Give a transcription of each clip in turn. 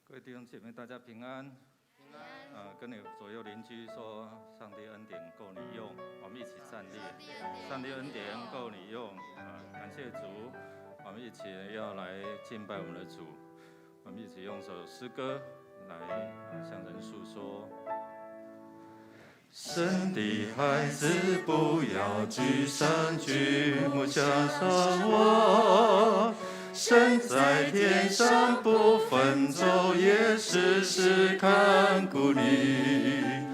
各位弟兄姐妹，大家平安。平安。跟你左右邻居说，上帝恩典够你用。我们一起站立。上帝恩典够你用。感谢主。我们一起要来敬拜我们的主。我们一起用首诗歌来向人诉说。神的孩子，不要居上举目向上望。神在天上不分昼夜，时时看顾你。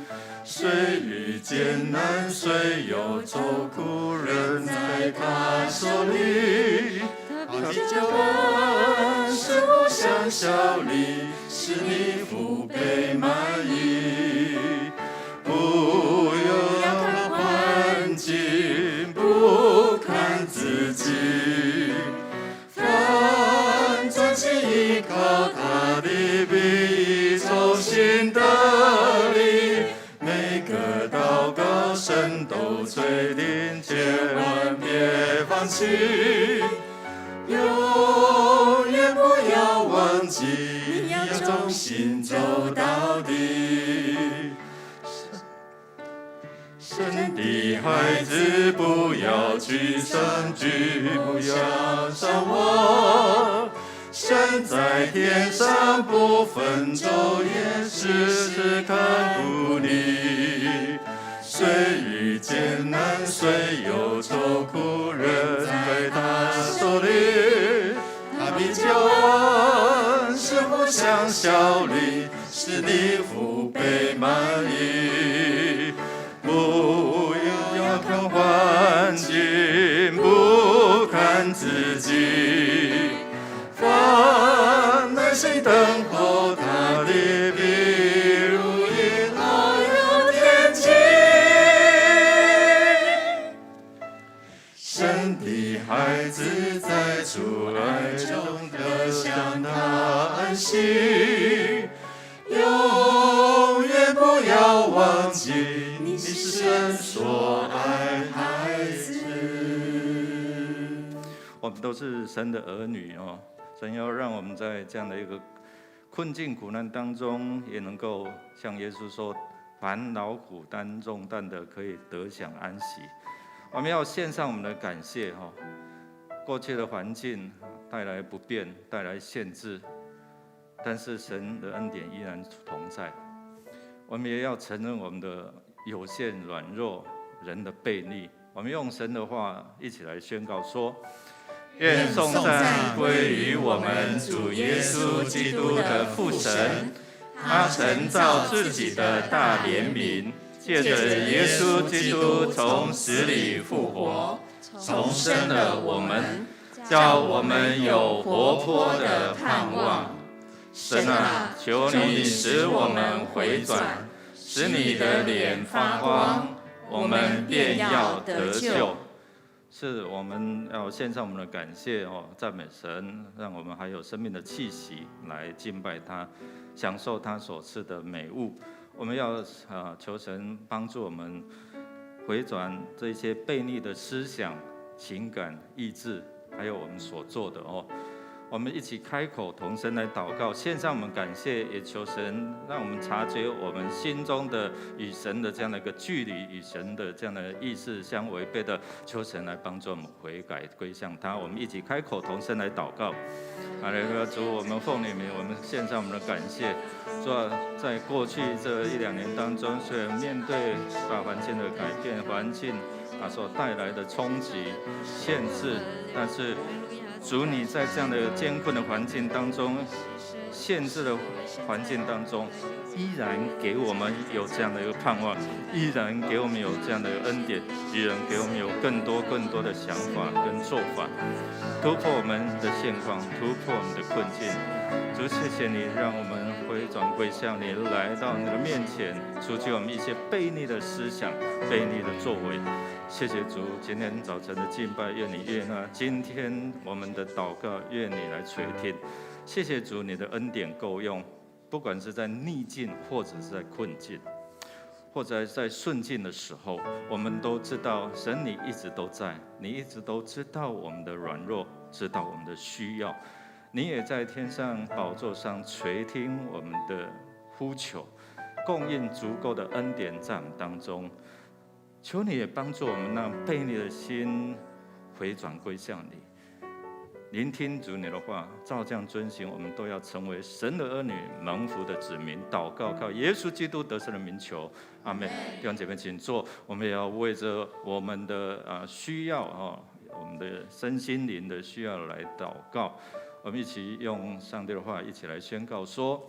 虽遇艰难，虽有愁苦，人在他手里。他的救恩是不想效力，使你福杯满溢。不要看环境，不看自己。专心依靠他的臂，重新得力。每个祷告神都垂听，千万别放弃。永远不要忘记，要忠心走到底。神的孩子，不要居上举目向上望。神在天上不分昼夜，时时看顾你。虽遇艰难，虽有愁苦，人在他手里。他的救恩是不想效力，使你福杯满溢。不要看环境，不看自己。耐心等候他的庇，如云浩如天际。神的孩子在主爱中得享他安息，永远不要忘记，你是神所爱孩子。我们都是神的儿女哦。神要让我们在这样的一个困境苦难当中，也能够像耶稣说，凡劳苦担重担的，可以得享安息。我们要献上我们的感谢哈。过去的环境带来不便，带来限制，但是神的恩典依然同在。我们也要承认我们的有限、软弱，人的悖逆。我们用神的话一起来宣告说。愿颂赞归于我们主耶稣基督的父神，他曾照自己的大怜悯，借着耶稣基督从死里复活，重生了我们，叫我们有活泼的盼望。神啊，求你使我们回转，使你的脸发光，我们便要得救。是我们要献上我们的感谢哦，赞美神，让我们还有生命的气息来敬拜他，享受他所赐的美物。我们要求神帮助我们回转这些悖逆的思想、情感、意志，还有我们所做的哦。我们一起开口同声来祷告，献上我们感谢，也求神让我们察觉我们心中的与神的这样的一个距离，与神的这样的意识相违背的，求神来帮助我们悔改归向他。我们一起开口同声来祷告。哈利路亚，主，我们奉你名，我们献上我们的感谢。主啊，在过去这1-2年当中，虽然面对大环境的改变，环境所带来的冲击、限制，但是主，你在这样的艰困的环境当中，限制的环境当中，依然给我们有这样的一个盼望，依然给我们有这样的恩典，依然给我们有更多的想法跟做法，突破我们的现况，突破我们的困境。主，谢谢你，让我们回转归向你，来到你的面前，除去我们一些悖逆的思想、悖逆的作为。谢谢主，今天早晨的敬拜，愿你悦纳；今天我们的祷告，愿你来垂听。谢谢主，你的恩典够用，不管是在逆境，或者是在困境，或者在顺境的时候，我们都知道神你一直都在，你一直都知道我们的软弱，知道我们的需要，你也在天上宝座上垂听我们的呼求，供应足够的恩典在我们当中。求你也帮助我们，让悖逆的心回转归向你，聆听主你的话，照这样遵行，我们都要成为神的儿女，蒙福的子民。祷告靠耶稣基督得胜的名求，阿们。弟兄姐妹，请坐。我们也要为着我们的需要我们的身心灵的需要来祷告。我们一起用上帝的话一起来宣告说：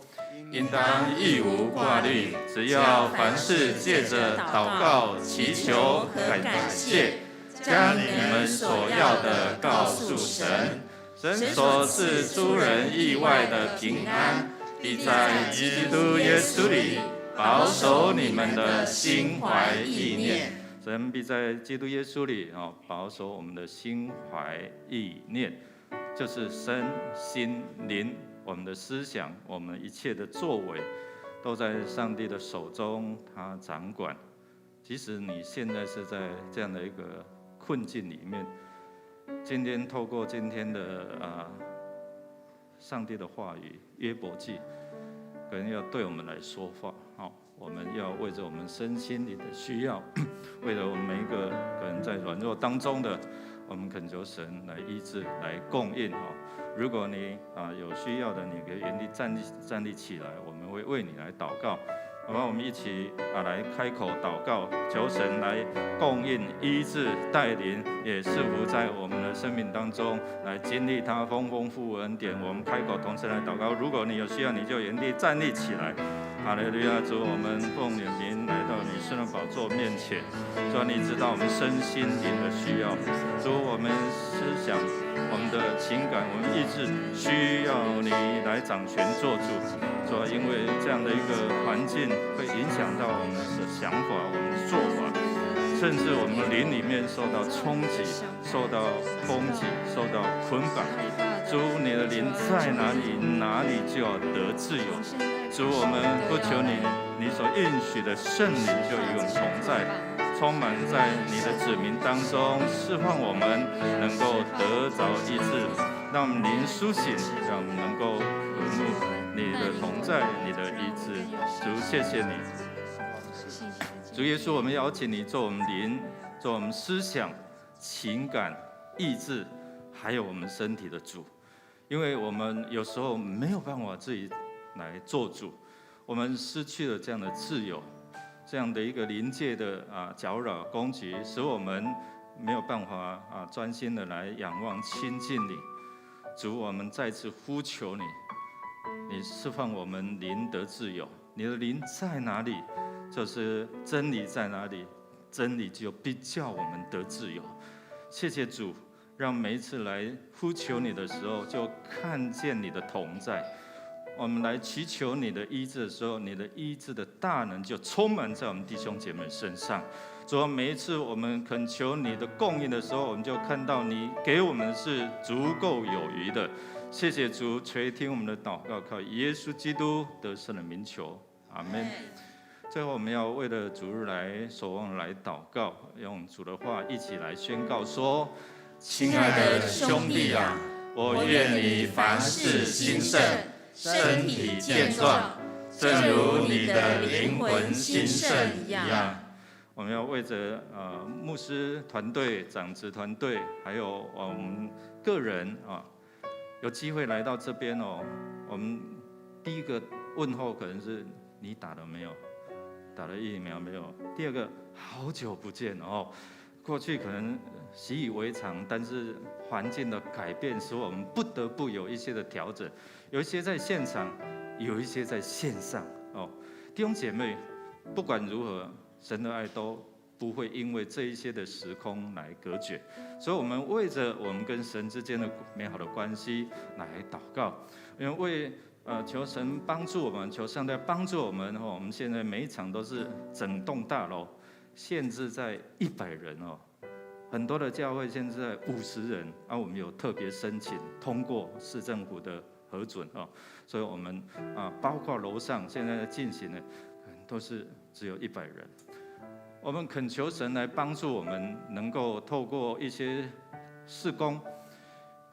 应当一无挂虑，只要凡事借着祷告、祈求和感谢，将你们所要的告诉神。神所赐出人意外的平安，必在基督耶稣里保守你们的心怀意念。神必在基督耶稣里保守我们的心怀意念，就是身心灵，我们的思想，我们一切的作为，都在上帝的手中，他掌管。即使你现在是在这样的一个困境里面，今天透过今天的上帝的话语约伯记，可能要对我们来说话。我们要为着我们身心灵的需要，为了我们每一个可能在软弱当中的，我们恳求神来医治、来供应。如果你有需要的，你可以原地站立起来，我们会为你来祷告。好吧，我们一起来开口祷告，求神来供应、医治、带领，也似乎在我们的生命当中来经历他丰富恩典。我们开口同时来祷告。如果你有需要，你就原地站立起来。哈利路亚！主，我们奉你名来到你圣的宝座面前。主，你知道我们身心灵的需要。主，我们思想、我们的情感、我们意志需要你来掌权做主。主，因为这样的一个环境会影响到我们的想法、我们的做法，甚至我们灵里面受到冲击、受到攻击、受到捆绑。主，你的灵在哪里，哪里就要得自由。主，我们不求你，你所应许的圣灵就与我们同在，充满在你的子民当中，释放我们能够得着医治，让我们灵苏醒，让我们能够渴慕你的同在，你的医治。主，谢谢你。主耶稣，我们邀请你做我们灵，做我们思想、情感、意志，还有我们身体的主，因为我们有时候没有办法自己来做主，我们失去了这样的自由，这样的一个灵界的搅扰攻击，使我们没有办法专心的来仰望亲近你。主，我们再次呼求你，你释放我们灵得自由。你的灵在哪里，就是真理在哪里，真理就必叫我们得自由。谢谢主，让每一次来呼求你的时候，就看见你的同在。我们来祈求你的医治的时候，你的医治的大能就充满在我们弟兄姐妹身上。主啊，每一次我们恳求你的供应的时候，我们就看到你给我们是足够有余的。谢谢主，垂听我们的祷告，靠耶稣基督得胜的名求，阿们。最后，我们要为了主日来守望来祷告，用主的话一起来宣告说：亲爱的兄弟啊，我愿你凡事兴盛，身体健壮，正如你的灵魂兴盛一样。我们要为着牧师团队、长子团队，还有我们个人有机会来到这边我们第一个问候可能是你打了没有？打了疫苗没有？第二个，好久不见过去可能习以为常，但是环境的改变使我们不得不有一些的调整，有一些在现场，有一些在线上弟兄姐妹，不管如何，神的爱都不会因为这一些的时空来隔绝，所以我们为着我们跟神之间的美好的关系来祷告，因为求神帮助我们，求上帝帮助我们我们现在每一场都是整栋大楼限制在100人很多的教会限制在50人我们有特别申请通过市政府的核准所以我们包括楼上现在进行的都是只有100人。我们恳求神来帮助我们，能够透过一些事工，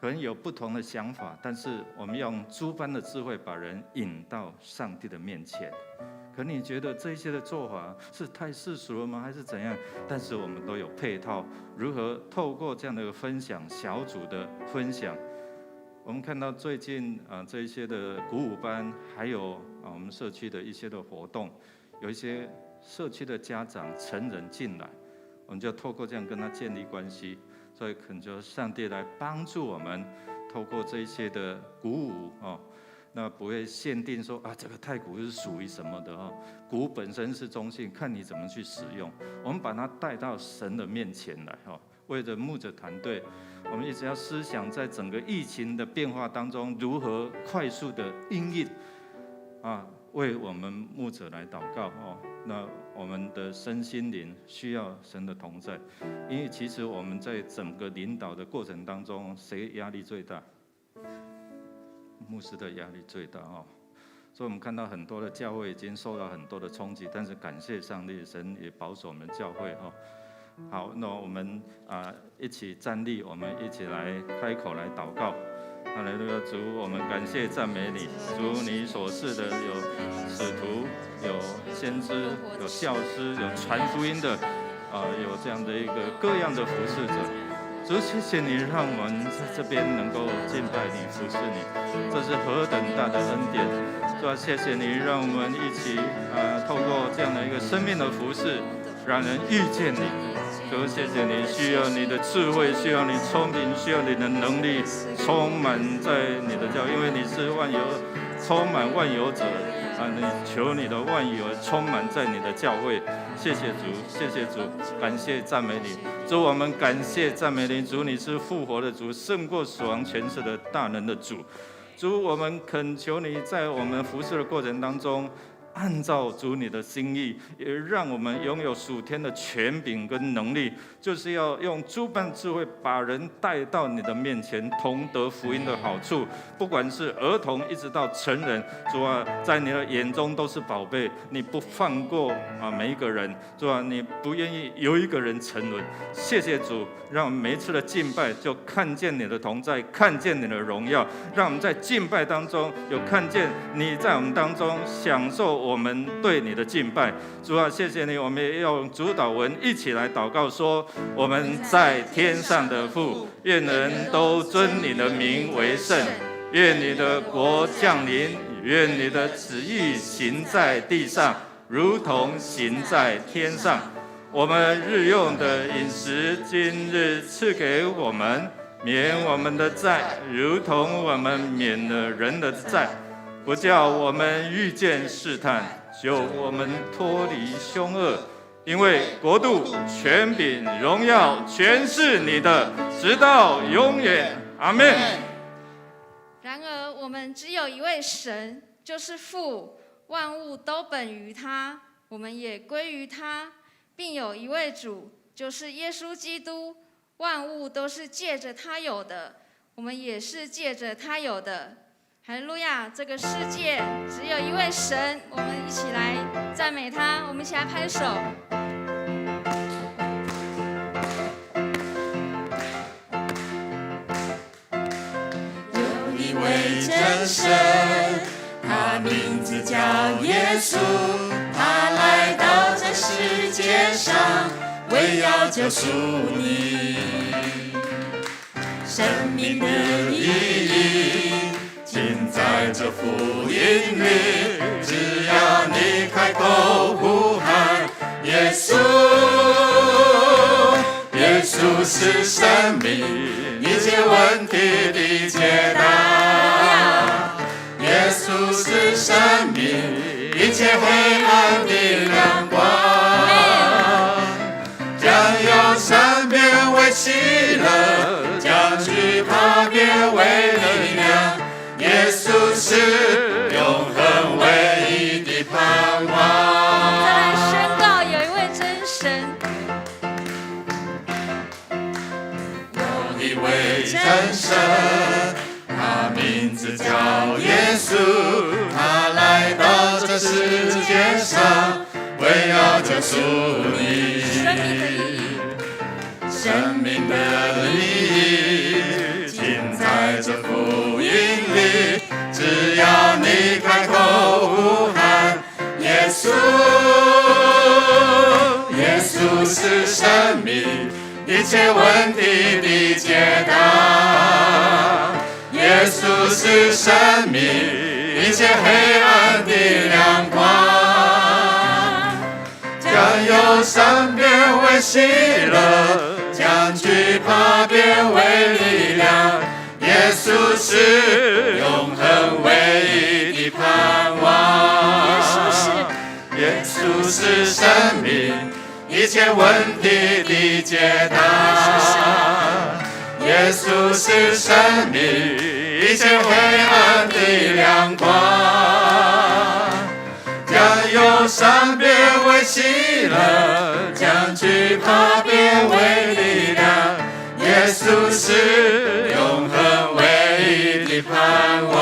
可能有不同的想法，但是我们用诸般的智慧把人引到上帝的面前。可你觉得这些的做法是太世俗了吗？还是怎样？但是我们都有配套，如何透过这样的一个分享，小组的分享，我们看到最近这一些的鼓舞班，还有我们社区的一些的活动，有一些社区的家长成人进来，我们就透过这样跟他建立关系。所以恳求上帝来帮助我们，透过这一些的鼓舞那不会限定说这个太鼓是属于什么的鼓本身是中性，看你怎么去使用。我们把它带到神的面前来为着牧者团队，我们一直要思想在整个疫情的变化当中，如何快速的因应为我们牧者来祷告那我们的身心灵需要神的同在，因为其实我们在整个领导的过程当中，谁压力最大？牧师的压力最大所以我们看到很多的教会已经受到很多的冲击，但是感谢上帝，神也保守我们教会好，那我们一起站立，我们一起来开口来祷告。哈利路亚，主，我们感谢赞美你，主，你所赐的有使徒，有先知，有教师，有传福音的，有这样的一个各样的服侍者。主，谢谢你让我们在这边能够敬拜你、服侍你，这是何等大的恩典！主啊，谢谢你让我们一起透过这样的一个生命的服侍，让人遇见你。主，谢谢你，需要你的智慧，需要你聪明，需要你的能力，充满在你的教，因为你是万有，充满万有者你求你的万有充满在你的教会。谢谢主，谢谢主，感谢赞美你。主，我们感谢赞美你。主，你是复活的主，胜过死亡权势的大能的主。主，我们恳求你在我们服侍的过程当中，按照主你的心意，也让我们拥有属天的权柄跟能力，就是要用诸般智慧把人带到你的面前，同得福音的好处。不管是儿童一直到成人，主啊，在你的眼中都是宝贝，你不放过每一个人，主啊，你不愿意有一个人沉沦。谢谢主，让我们每一次的敬拜就看见你的同在，看见你的荣耀，让我们在敬拜当中有看见你在我们当中享受我们对你的敬拜。主啊，谢谢你，我们也用主祷文一起来祷告说，我们在天上的父，愿人都尊你的名为圣，愿你的国降临，愿你的旨意行在地上，如同行在天上。我们日用的饮食今日赐给我们，免我们的债，如同我们免了人的债，不叫我们遇见试探，救我们脱离凶恶。因为国度、权柄、荣耀全是你的，直到永远。阿们。然而我们只有一位神，就是父，万物都本于他，我们也归于他，并有一位主，就是耶稣基督，万物都是借着他有的，我们也是借着他有的。哈利路亚！这个世界只有一位神，我们一起来赞美他，我们一起来拍手。有一位真神，他名字叫耶稣，他来到这世界上，为要救赎你。生命的意义尽在这福音里，只要你开口呼喊耶稣，耶稣是生命，一切问题的解答。耶稣是生命，一切黑暗的亮光，将忧伤变为喜乐，将惧怕变为力量。耶稣是永恒唯一的盼望。再来宣告，有一位真神，有一位真神，他名字叫耶稣，他来到这世界上，为要救赎你。生命的意义尽在切问题的解答。耶稣是生命，一切黑暗的亮光，将忧伤变为喜乐，将惧怕变为力量。耶稣是永恒唯一的盼望。耶稣是生命，一切问题的解答。耶稣是生命，一切黑暗的亮光，将忧伤变为喜乐，将惧怕变为力量。耶稣是永恒唯一的盼望，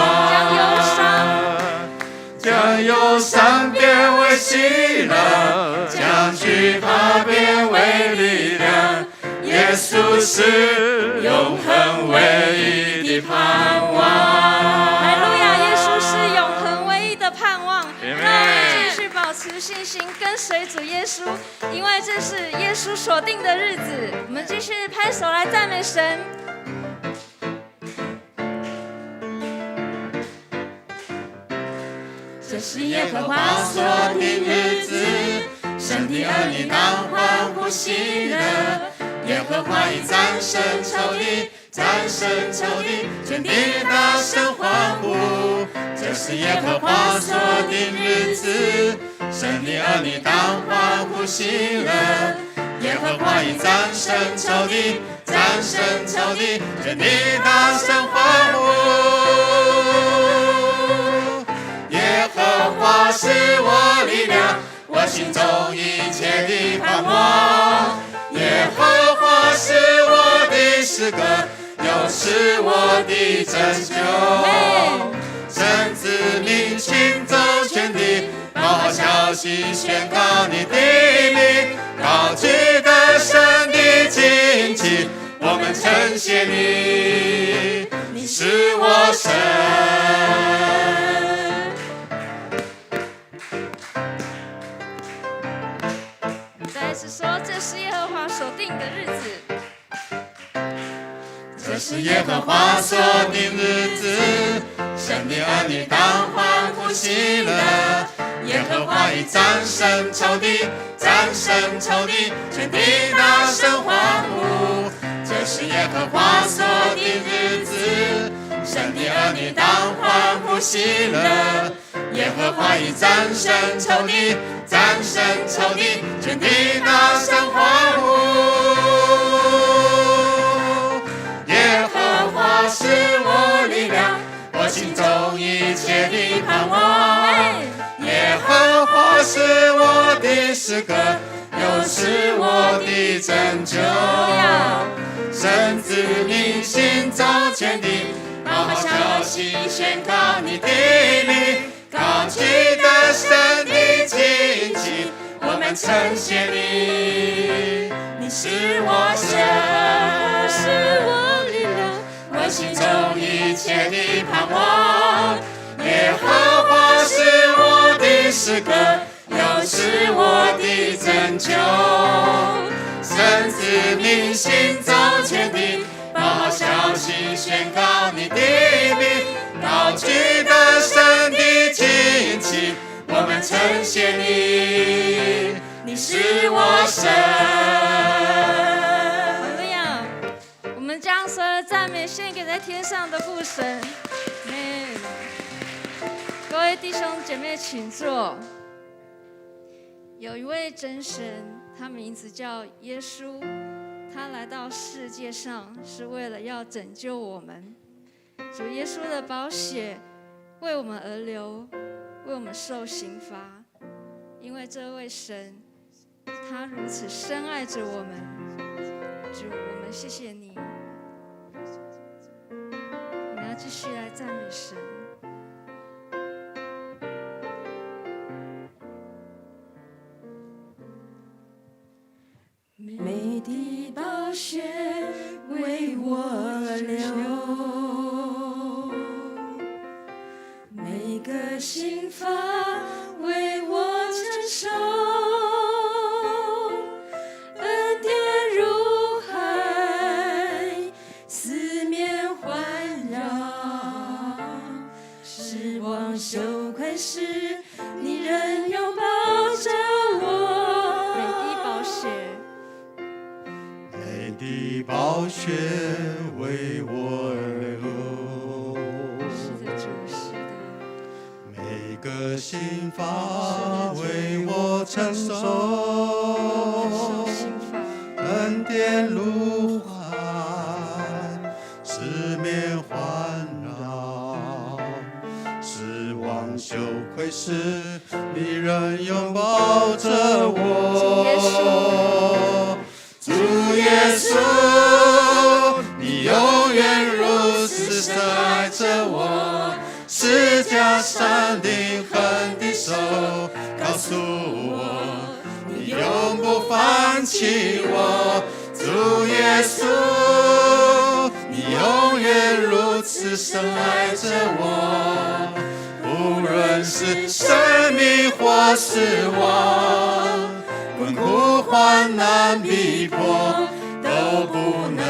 将忧伤变为喜乐，将惧怕变为力量。耶稣是永恒唯一的盼望。哈利路亚！耶稣是永恒唯一的盼望。让我们继续保持信心，跟随主耶稣，因为这是耶稣所定的日子。我们继续拍手来赞美神。这是耶和华所定日子，神的儿女当欢呼喜乐。耶和华已战胜仇敌，战胜仇敌，全地大声欢呼。这是耶和华所定日子，神的儿女当欢呼喜乐。耶和华已战胜仇敌，战胜仇敌，全地大声欢呼。耶和华是我力量，我心中一切的盼望。耶和华是我的诗歌，又是我的拯救。神子民行走全地，报好消息宣告你的名，高举得胜的旌旗，我们称谢你，你是我神。再次说，这是耶和华所定的日子。这是耶和华所定日子，神的儿女当欢呼喜乐。耶和华已战胜仇敌，战胜仇敌，全地大声欢呼。这是耶和华所定日子，神的儿女当欢呼喜乐。耶和华已战胜仇敌，战胜仇敌，全地大声欢呼。耶和华是我力量，我心中一切的盼望。耶和华是我的诗歌，又是我的拯救。神子民行走全地，报好消息宣告你的名，高举得胜的旌旗，我们称谢你，你是我神，是我力量，我心中一切的盼望。耶和华是我的诗歌，又是我的拯救。神子民行走全地，报好消息宣告你的名，高举得胜的旌旗，我们称谢你，你是我神。哈利路亚！我们将所有的赞美献给在天上的父神。各位弟兄姐妹，请坐。有一位真神，他名字叫耶稣，他来到世界上是为了要拯救我们。主耶稣的宝血为我们而流，为我们受刑罚。因为这位神，他如此深爱着我们。主，我们谢谢你。我们要继续来赞美神。美的宝血为我流，每个心房为我承受，恩典如海往羞愧时，你仍拥抱着我。每滴宝血，每滴宝血为我而流，是的，主，是的，每个心法为我承受，心法，恩典如花，四面环绕，失望羞愧时，你仍拥抱着我。主耶稣，你永远如此深爱着我，十架上钉痕的手告诉我，你永不放弃我。主耶稣，你永远如此深爱着我，无论是生命或死亡，困苦患难逼迫，都不能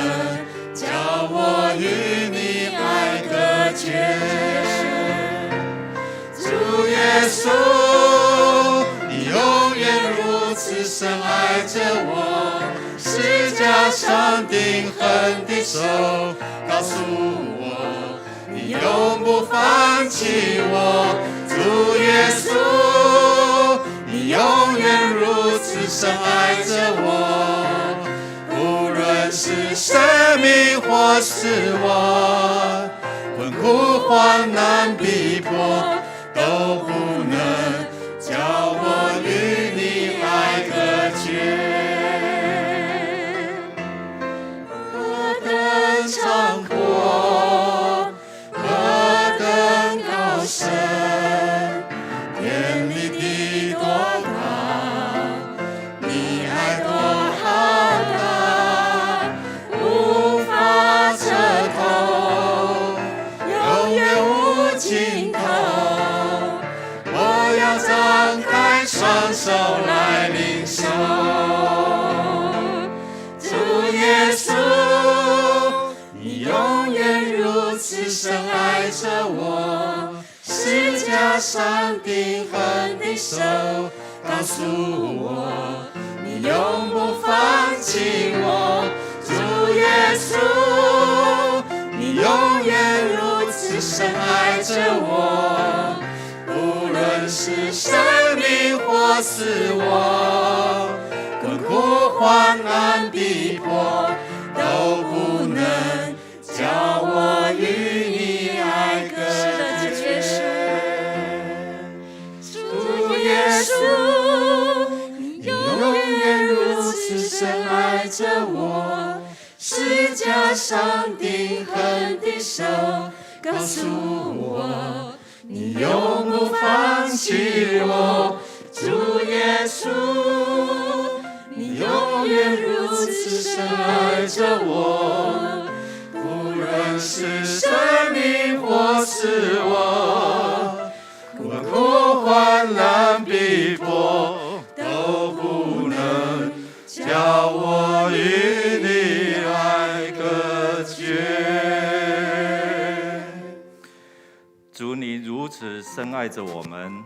叫我与你爱隔绝。主耶稣，你永远如此深爱着我，十架上钉痕的手告诉我，你永不放弃我。主耶稣，你永远如此深爱着我，无论是生命或死亡，困苦患难逼迫，都不能叫我与你爱隔绝。何等长阔，何等高深，天离地多高，你爱多浩大，无法测透，永远无尽头。我要张开双手来领受。主耶稣，你永远如此深爱着我，十架上钉痕的手告诉我，你永不放弃我。主耶稣，你永远如此深爱着我，无论是生命或死亡，困苦患难逼迫，都不能叫我与你爱隔绝。主耶稣，你永远如此深爱着我，十架上钉痕的手告诉我，你永不放弃我。主耶稣，你永远如此深爱着我，无论是生命或死亡，困苦患难逼迫，都不能叫我与你爱隔绝。主，你如此深爱着我们，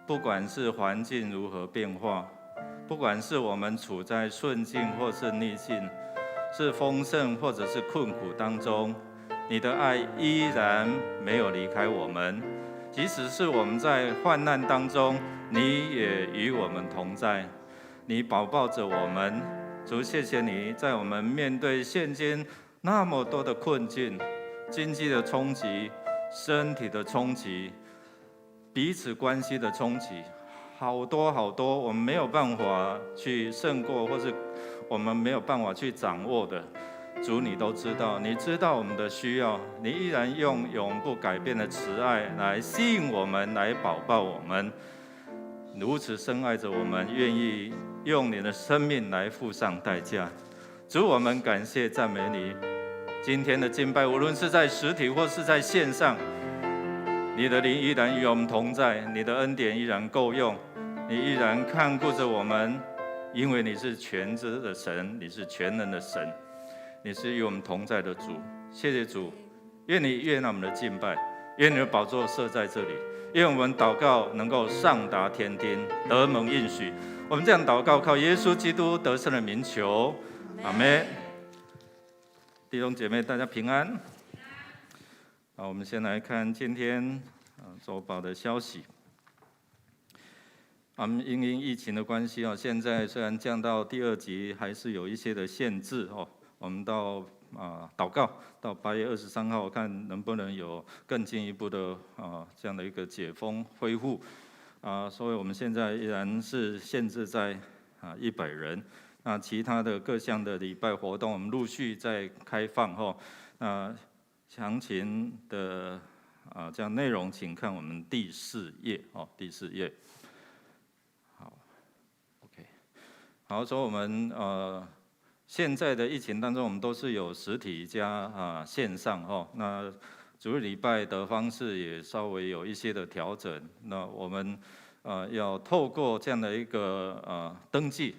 不管是环境如何变化，不管是我们处在顺境或是逆境，是丰盛或者是困苦当中，你的爱依然没有离开我们。即使是我们在患难当中，你也与我们同在，你保抱着我们。主，谢谢你，在我们面对现今那么多的困境，经济的冲击，身体的冲击，彼此关系的冲击，好多好多我们没有办法去胜过，或是我们没有办法去掌握的，主你都知道，你知道我们的需要，你依然用永不改变的慈爱来吸引我们，来保抱我们，如此深爱着我们，愿意用你的生命来付上代价。主，我们感谢赞美你。今天的敬拜，无论是在实体或是在线上，你的灵依然与我们同在，你的恩典依然够用，你依然看顾着我们，因为你是全知的神，你是全能的神，你是与我们同在的主。谢谢主，愿你悦纳我们的敬拜，愿你的宝座设在这里。因为我们祷告能够上达天庭，得蒙应许。我们这样祷告，靠耶稣基督得胜的名求，阿们。弟兄姐妹，大家平安。好，我们先来看今天周报的消息。因疫情的关系现在虽然降到第2级，还是有一些的限制我们到祷告到8月23号，看能不能有更进一步的这样的一个解封恢复所以我们现在依然是限制在100人。那其他的各项的礼拜活动，我们陆续在开放那详情的这样内容，请看我们第4页第4页。好 ，OK， 好，所以我们现在的疫情当中，我们都是有实体加线上那主日礼拜的方式也稍微有一些的调整。那我们要透过这样的一个登记。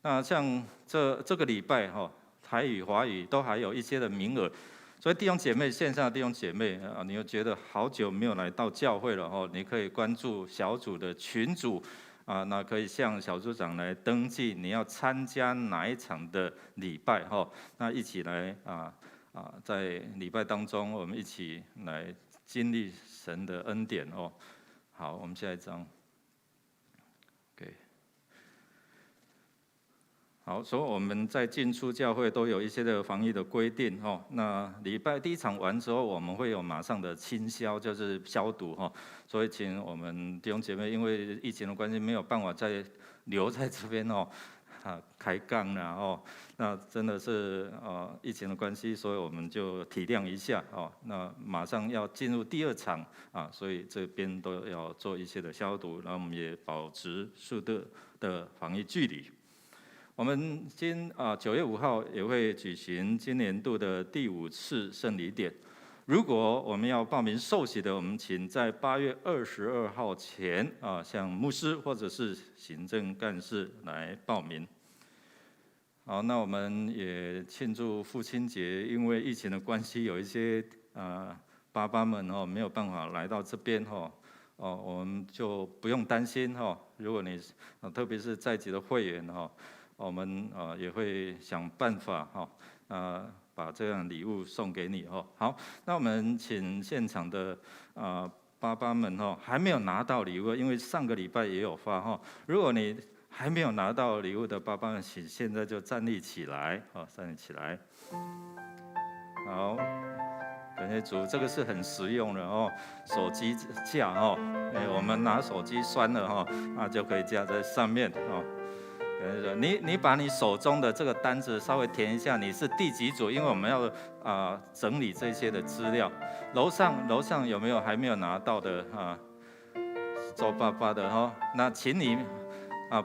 那像这个礼拜台语、华语都还有一些的名额，所以弟兄姐妹，线上的弟兄姐妹你又觉得好久没有来到教会了你可以关注小组的群组那可以向小组长来登记你要参加哪一场的礼拜那一起来在礼拜当中，我们一起来经历神的恩典好，我们下一章。好，所以我们在进出教会都有一些的防疫的规定那礼拜第1场完之后，我们会有马上的清消，就是消毒所以请我们弟兄姐妹，因为疫情的关系，没有办法再留在这边开杠了那真的是疫情的关系，所以我们就体谅一下那马上要进入第2场所以这边都要做一些的消毒，然后我们也保持适度的防疫距离。我们9月5号也会举行今年度的第5次圣礼典。如果我们要报名受洗的，我们请在8月22号前向牧师或者是行政干事来报名。好，那我们也庆祝父亲节，因为疫情的关系，有一些爸爸们没有办法来到这边我们就不用担心如果你特别是在籍的会员我们也会想办法把这样礼物送给你好，那我们请现场的爸爸们还没有拿到礼物，因为上个礼拜也有发如果你还没有拿到礼物的爸爸们，请现在就站立起来站立起来。好，感谢主，这个是很实用的手机架我们拿手机拴了那就可以架在上面你把你手中的这个单子稍微填一下，你是第几组？因为我们要整理这些的资料。楼上有没有还没有拿到的周爸爸的那请你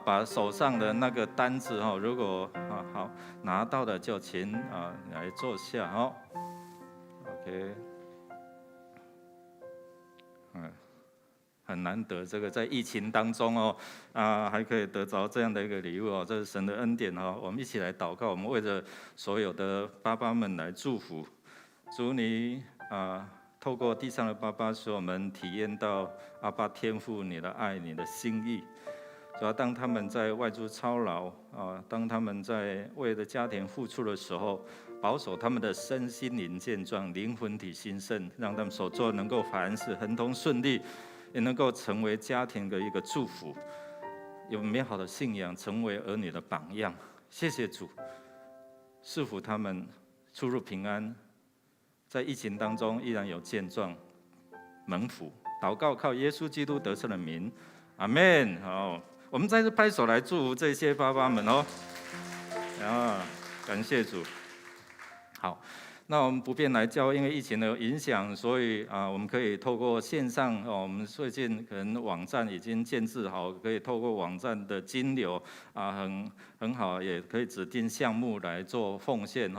把手上的那个单子如果好拿到的就请来坐下OK。很难得，这个在疫情当中还可以得着这样的一个礼物这是神的恩典我们一起来祷告，我们为着所有的爸爸们来祝福。主你透过地上的爸爸，使我们体验到阿爸天父你的爱，你的心意。主要当他们在外出操劳当他们在为了家庭付出的时候，保守他们的身心灵健壮，灵魂体兴盛，让他们所做能够凡事亨通顺利，也能够成为家庭的一个祝福，有美好的信仰，成为儿女的榜样。谢谢主，赐福他们出入平安，在疫情当中依然有健壮蒙福。祷告靠耶稣基督得胜的名，阿们。好，我们再次拍手来祝福这些爸爸们感谢主。好。那我们不便来教，因为疫情的影响，所以我们可以透过线上我们最近可能网站已经建置好，可以透过网站的金流很好，也可以指定项目来做奉献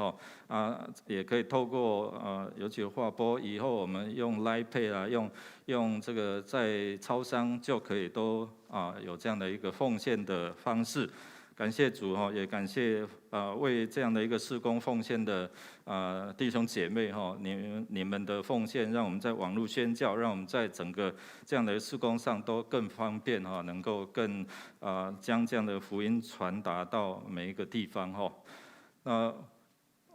也可以透过尤其划拨以后，我们用 Line Pay 用这个在超商就可以都有这样的一个奉献的方式。感谢主哈，也感谢为这样的一个事工奉献的弟兄姐妹哈，你们的奉献，让我们在网络宣教，让我们在整个这样的事工上都更方便哈，能够更将这样的福音传达到每一个地方哈。那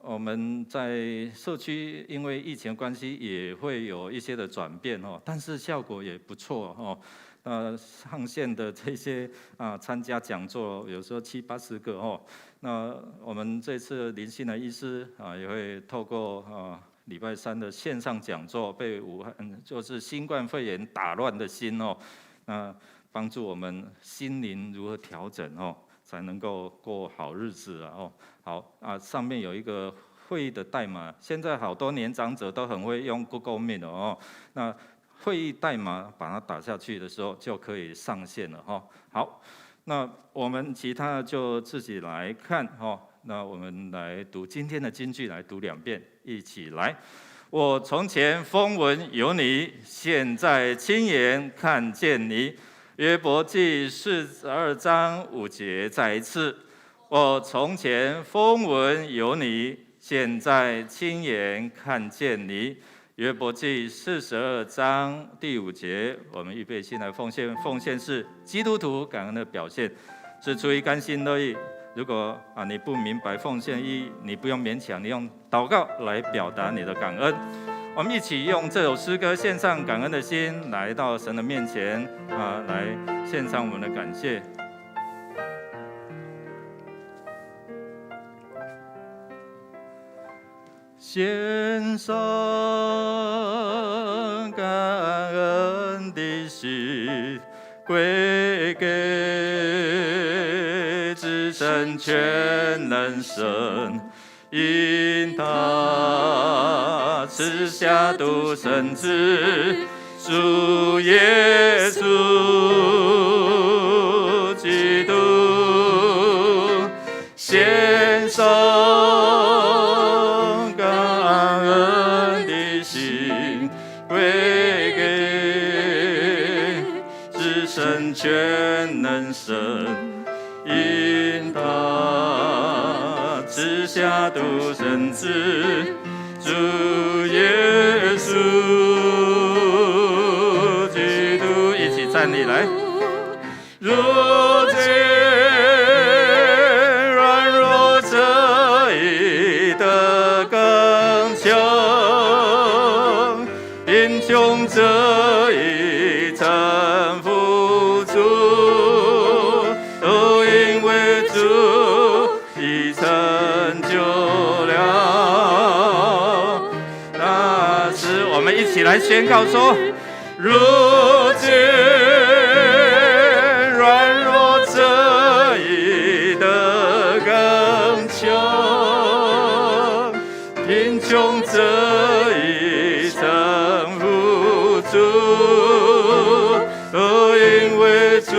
我们在社区因为疫情关系也会有一些的转变哦，但是效果也不错哦。上线的这些参加讲座有时候70-80个哦。那我们这次灵性的医师也会透过礼拜3的线上讲座，被武汉就是新冠肺炎打乱的心哦，帮助我们心灵如何调整哦，才能够过好日子哦。好上面有一个会议的代码，现在好多年长者都很会用 Google Meet 哦。那会议代码把它打下去的时候，就可以上线了哈。好，那我们其他的就自己来看哈。那我们来读今天的金句，来读2遍，一起来。我从前风闻有你，现在亲眼看见你。约伯记42章5节再一次。我从前风闻有你，现在亲眼看见你。约伯记42章第5节，我们预备心来奉献。奉献是基督徒感恩的表现，是出于甘心乐意。如果你不明白奉献意义，你不用勉强，你用祷告来表达你的感恩。我们一起用这首诗歌献上感恩的心，来到神的面前来献上我们的感谢。献上感恩的心，归给至神全能神，因他赐下独生子，主耶稣基督，献上全能神，因他赐下独生子，主耶稣基督，一起站立来。如今软弱者已得更强，贫穷者已臣服。都因为主已成就了大事，我们一起来宣告说：如今软弱者已得更强，贫穷者已臣服主。都因为主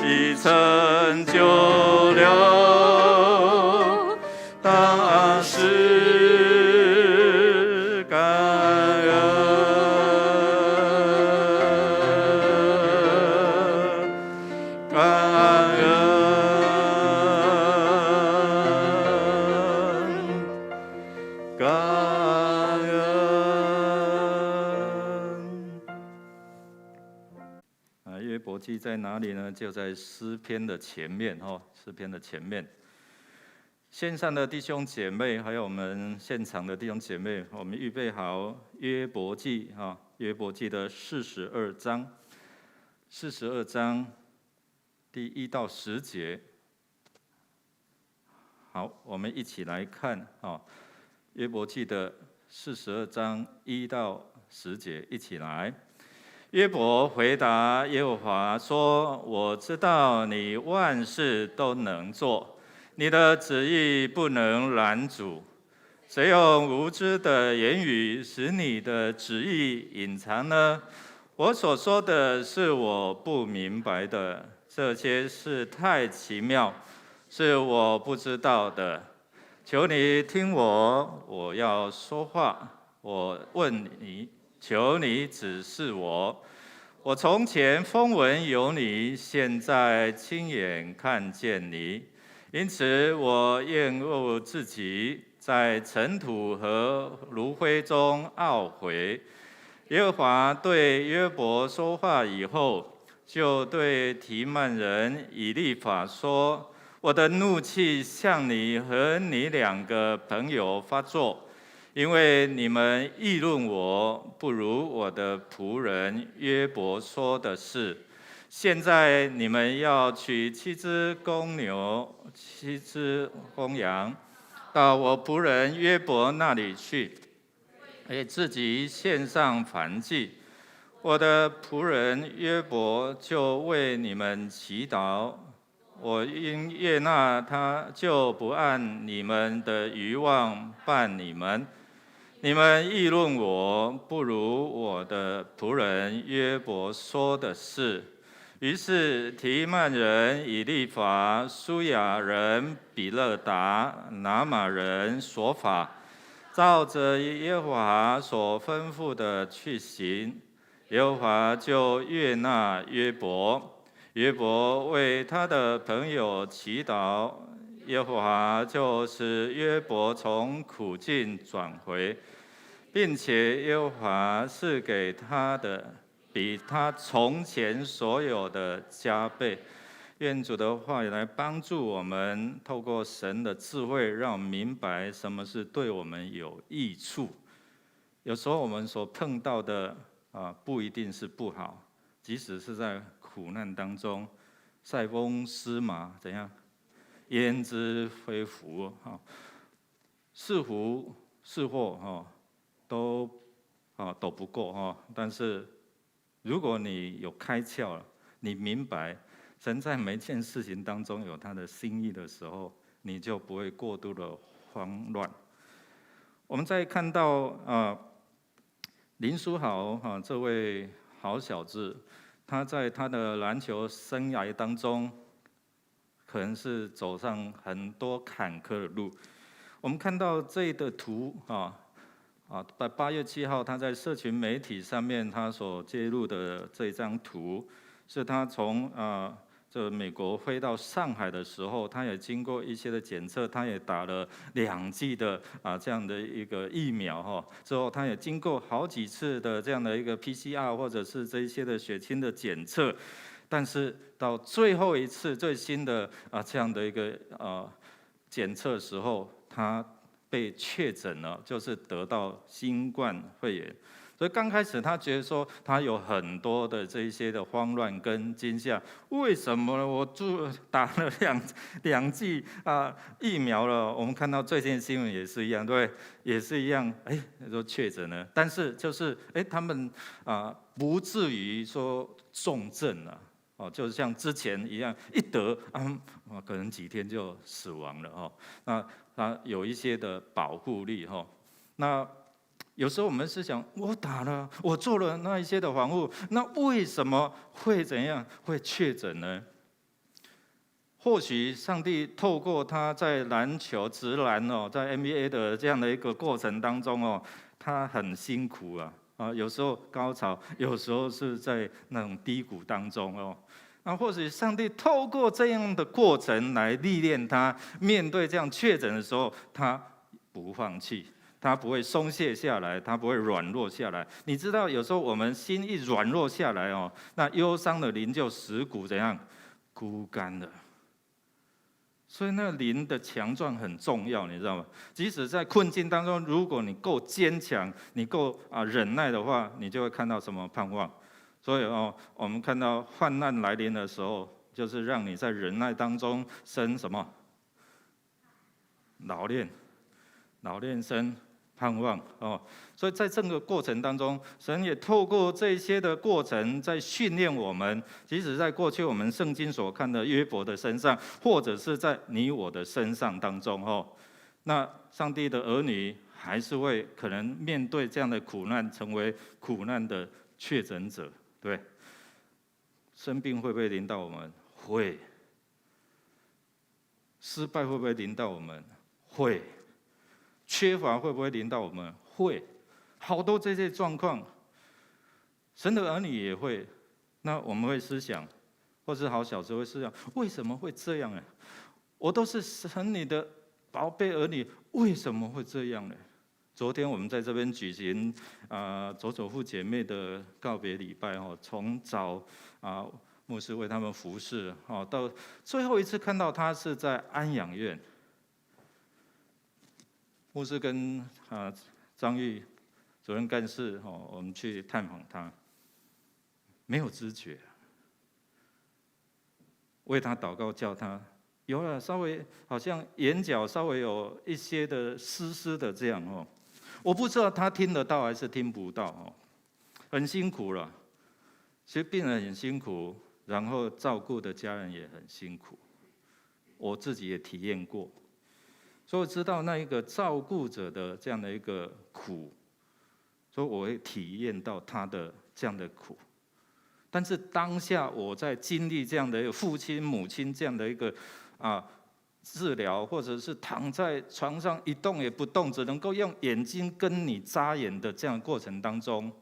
已成就了大事，感恩，感恩，感恩。约伯记在哪里呢？就在诗篇的前面诗篇的前面。线上的弟兄姐妹，还有我们现场的弟兄姐妹，我们预备好约伯记约伯记的42章第1到10节。好，我们一起来看约伯记的42章1到10节，一起来。约伯回答耶和华说：我知道你万事都能做，你的旨意不能拦阻。谁用无知的言语使你的旨意隐藏呢？我所说的是我不明白的，这些事太奇妙，是我不知道的。求你听我，我要说话。我问你，求你指示我。我从前风闻有你，现在亲眼看见你，因此我厌恶自己，在尘土和炉灰中懊悔。耶和华对约伯说话以后，就对提曼人以利法说：我的怒气向你和你2个朋友发作，因为你们议论我，不如我的仆人约伯说的是。现在你们要取7只公牛、7只公羊，到我仆人约伯那里去，给自己献上燔祭。我的仆人约伯就为你们祈祷，我因悦纳他，就不按你们的愚妄办你们。你们议论我，不如我的仆人约伯说的是。于是提曼人以利法、苏亚人比勒达、拿玛人所法，照着耶和华所吩咐的去行。耶和华就悦纳约伯，约伯为他的朋友祈祷，耶和华就使约伯从苦境转回，并且耶和华赐给他的比他从前所有的加倍。愿主的话语来帮助我们，透过神的智慧，让我们明白什么是对我们有益处。有时候我们所碰到的不一定是不好，即使是在苦难当中，塞翁失马怎样，焉知非福是福是祸都斗不过但是如果你有开窍了，你明白神在每件事情当中有他的心意的时候，你就不会过度的慌乱。我们再看到林书豪这位好小子，他在他的篮球生涯当中，可能是走上很多坎坷的路。我们看到这个图8月7号，他在社群媒体上面他所揭露的这张图，是他从美国飞到上海的时候，他也经过一些的检测，他也打了2剂的这样的一个疫苗之后，他也经过好几次的这样的一个 PCR 或者是这一些的血清的检测，但是到最后一次最新的这样的一个检测的时候，他被确诊了，就是得到新冠肺炎。所以刚开始他觉得说他有很多的这一些的慌乱跟惊吓，为什么呢？我打了两剂疫苗了。我们看到最近的新闻也是一样，对，也是一样，说确诊了，但是就是他们不至于说重症了。就是像之前一样，一得可能几天就死亡了那它有一些的保护力那有时候我们是想，我打了，我做了那一些的防护，那为什么会怎样会确诊呢？或许上帝透过他在篮球职篮在 NBA 的这样的一个过程当中他很辛苦有时候高潮，有时候是在那种低谷当中那或许上帝透过这样的过程来历练他，面对这样确诊的时候，他不放弃，他不会松懈下来，他不会软弱下来。你知道，有时候我们心一软弱下来那忧伤的灵就使骨怎样枯干了。所以那灵的强壮很重要，你知道吗？即使在困境当中，如果你够坚强，你够忍耐的话，你就会看到什么盼望。所以我们看到患难来临的时候，就是让你在忍耐当中生什么老练生盼望所以在这个过程当中，神也透过这些的过程在训练我们。即使在过去我们圣经所看的约伯的身上，或者是在你我的身上当中那上帝的儿女还是会可能面对这样的苦难，成为苦难的确诊者。对，生病会不会临到我们？会。失败会不会临到我们？会。缺乏会不会临到我们？会。好多这些状况，神的儿女也会。那我们会思想，或是好小时候会思想，为什么会这样呢？我都是神你的宝贝儿女，为什么会这样呢？昨天我们在这边举行佐佐父姐妹的告别礼拜哦，从早牧师为他们服侍哦，到最后一次看到他是在安养院。牧师跟张玉主任干事哦，我们去探访他，没有知觉，为他祷告，叫他有了稍微好像眼角稍微有一些的湿湿的这样哦，我不知道他听得到还是听不到哦，很辛苦了。其实病人很辛苦，然后照顾的家人也很辛苦，我自己也体验过。所以我知道那一个照顾者的这样的一个苦，所以我会体验到他的这样的苦。但是当下我在经历这样的一个父亲、母亲这样的一个治疗，或者是躺在床上一动也不动，只能够用眼睛跟你眨眼的这样的过程当中，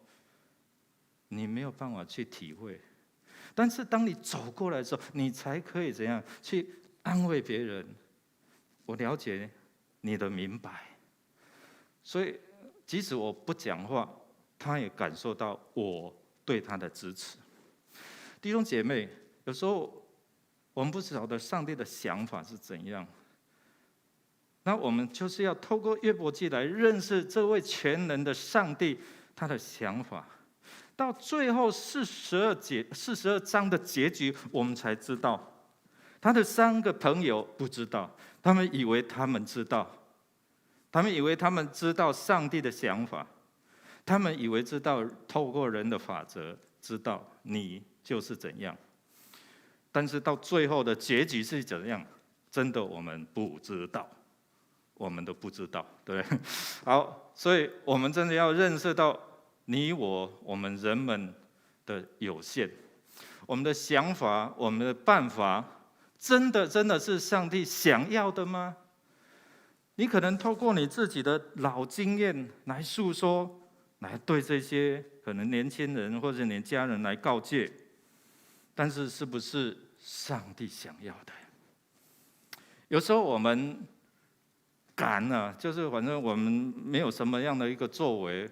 你没有办法去体会。但是当你走过来的时候，你才可以怎样去安慰别人。我了解你的明白，所以即使我不讲话，他也感受到我对他的支持。弟兄姐妹，有时候我们不晓得上帝的想法是怎样，那我们就是要透过约伯记来认识这位全能的上帝他的想法。到最后42章的结局，我们才知道。他的3个朋友不知道，他们以为他们知道，他们以为他们知道上帝的想法，他们以为知道透过人的法则知道你就是怎样，但是到最后的结局是怎样，真的我们不知道，我们都不知道，对不对？好，所以我们真的要认识到你我们人们的有限，我们的想法，我们的办法。真的是上帝想要的吗？你可能透过你自己的老经验来诉说，来对这些可能年轻人或者你家人来告诫，但是是不是上帝想要的？有时候我们赶就是反正我们没有什么样的一个作为，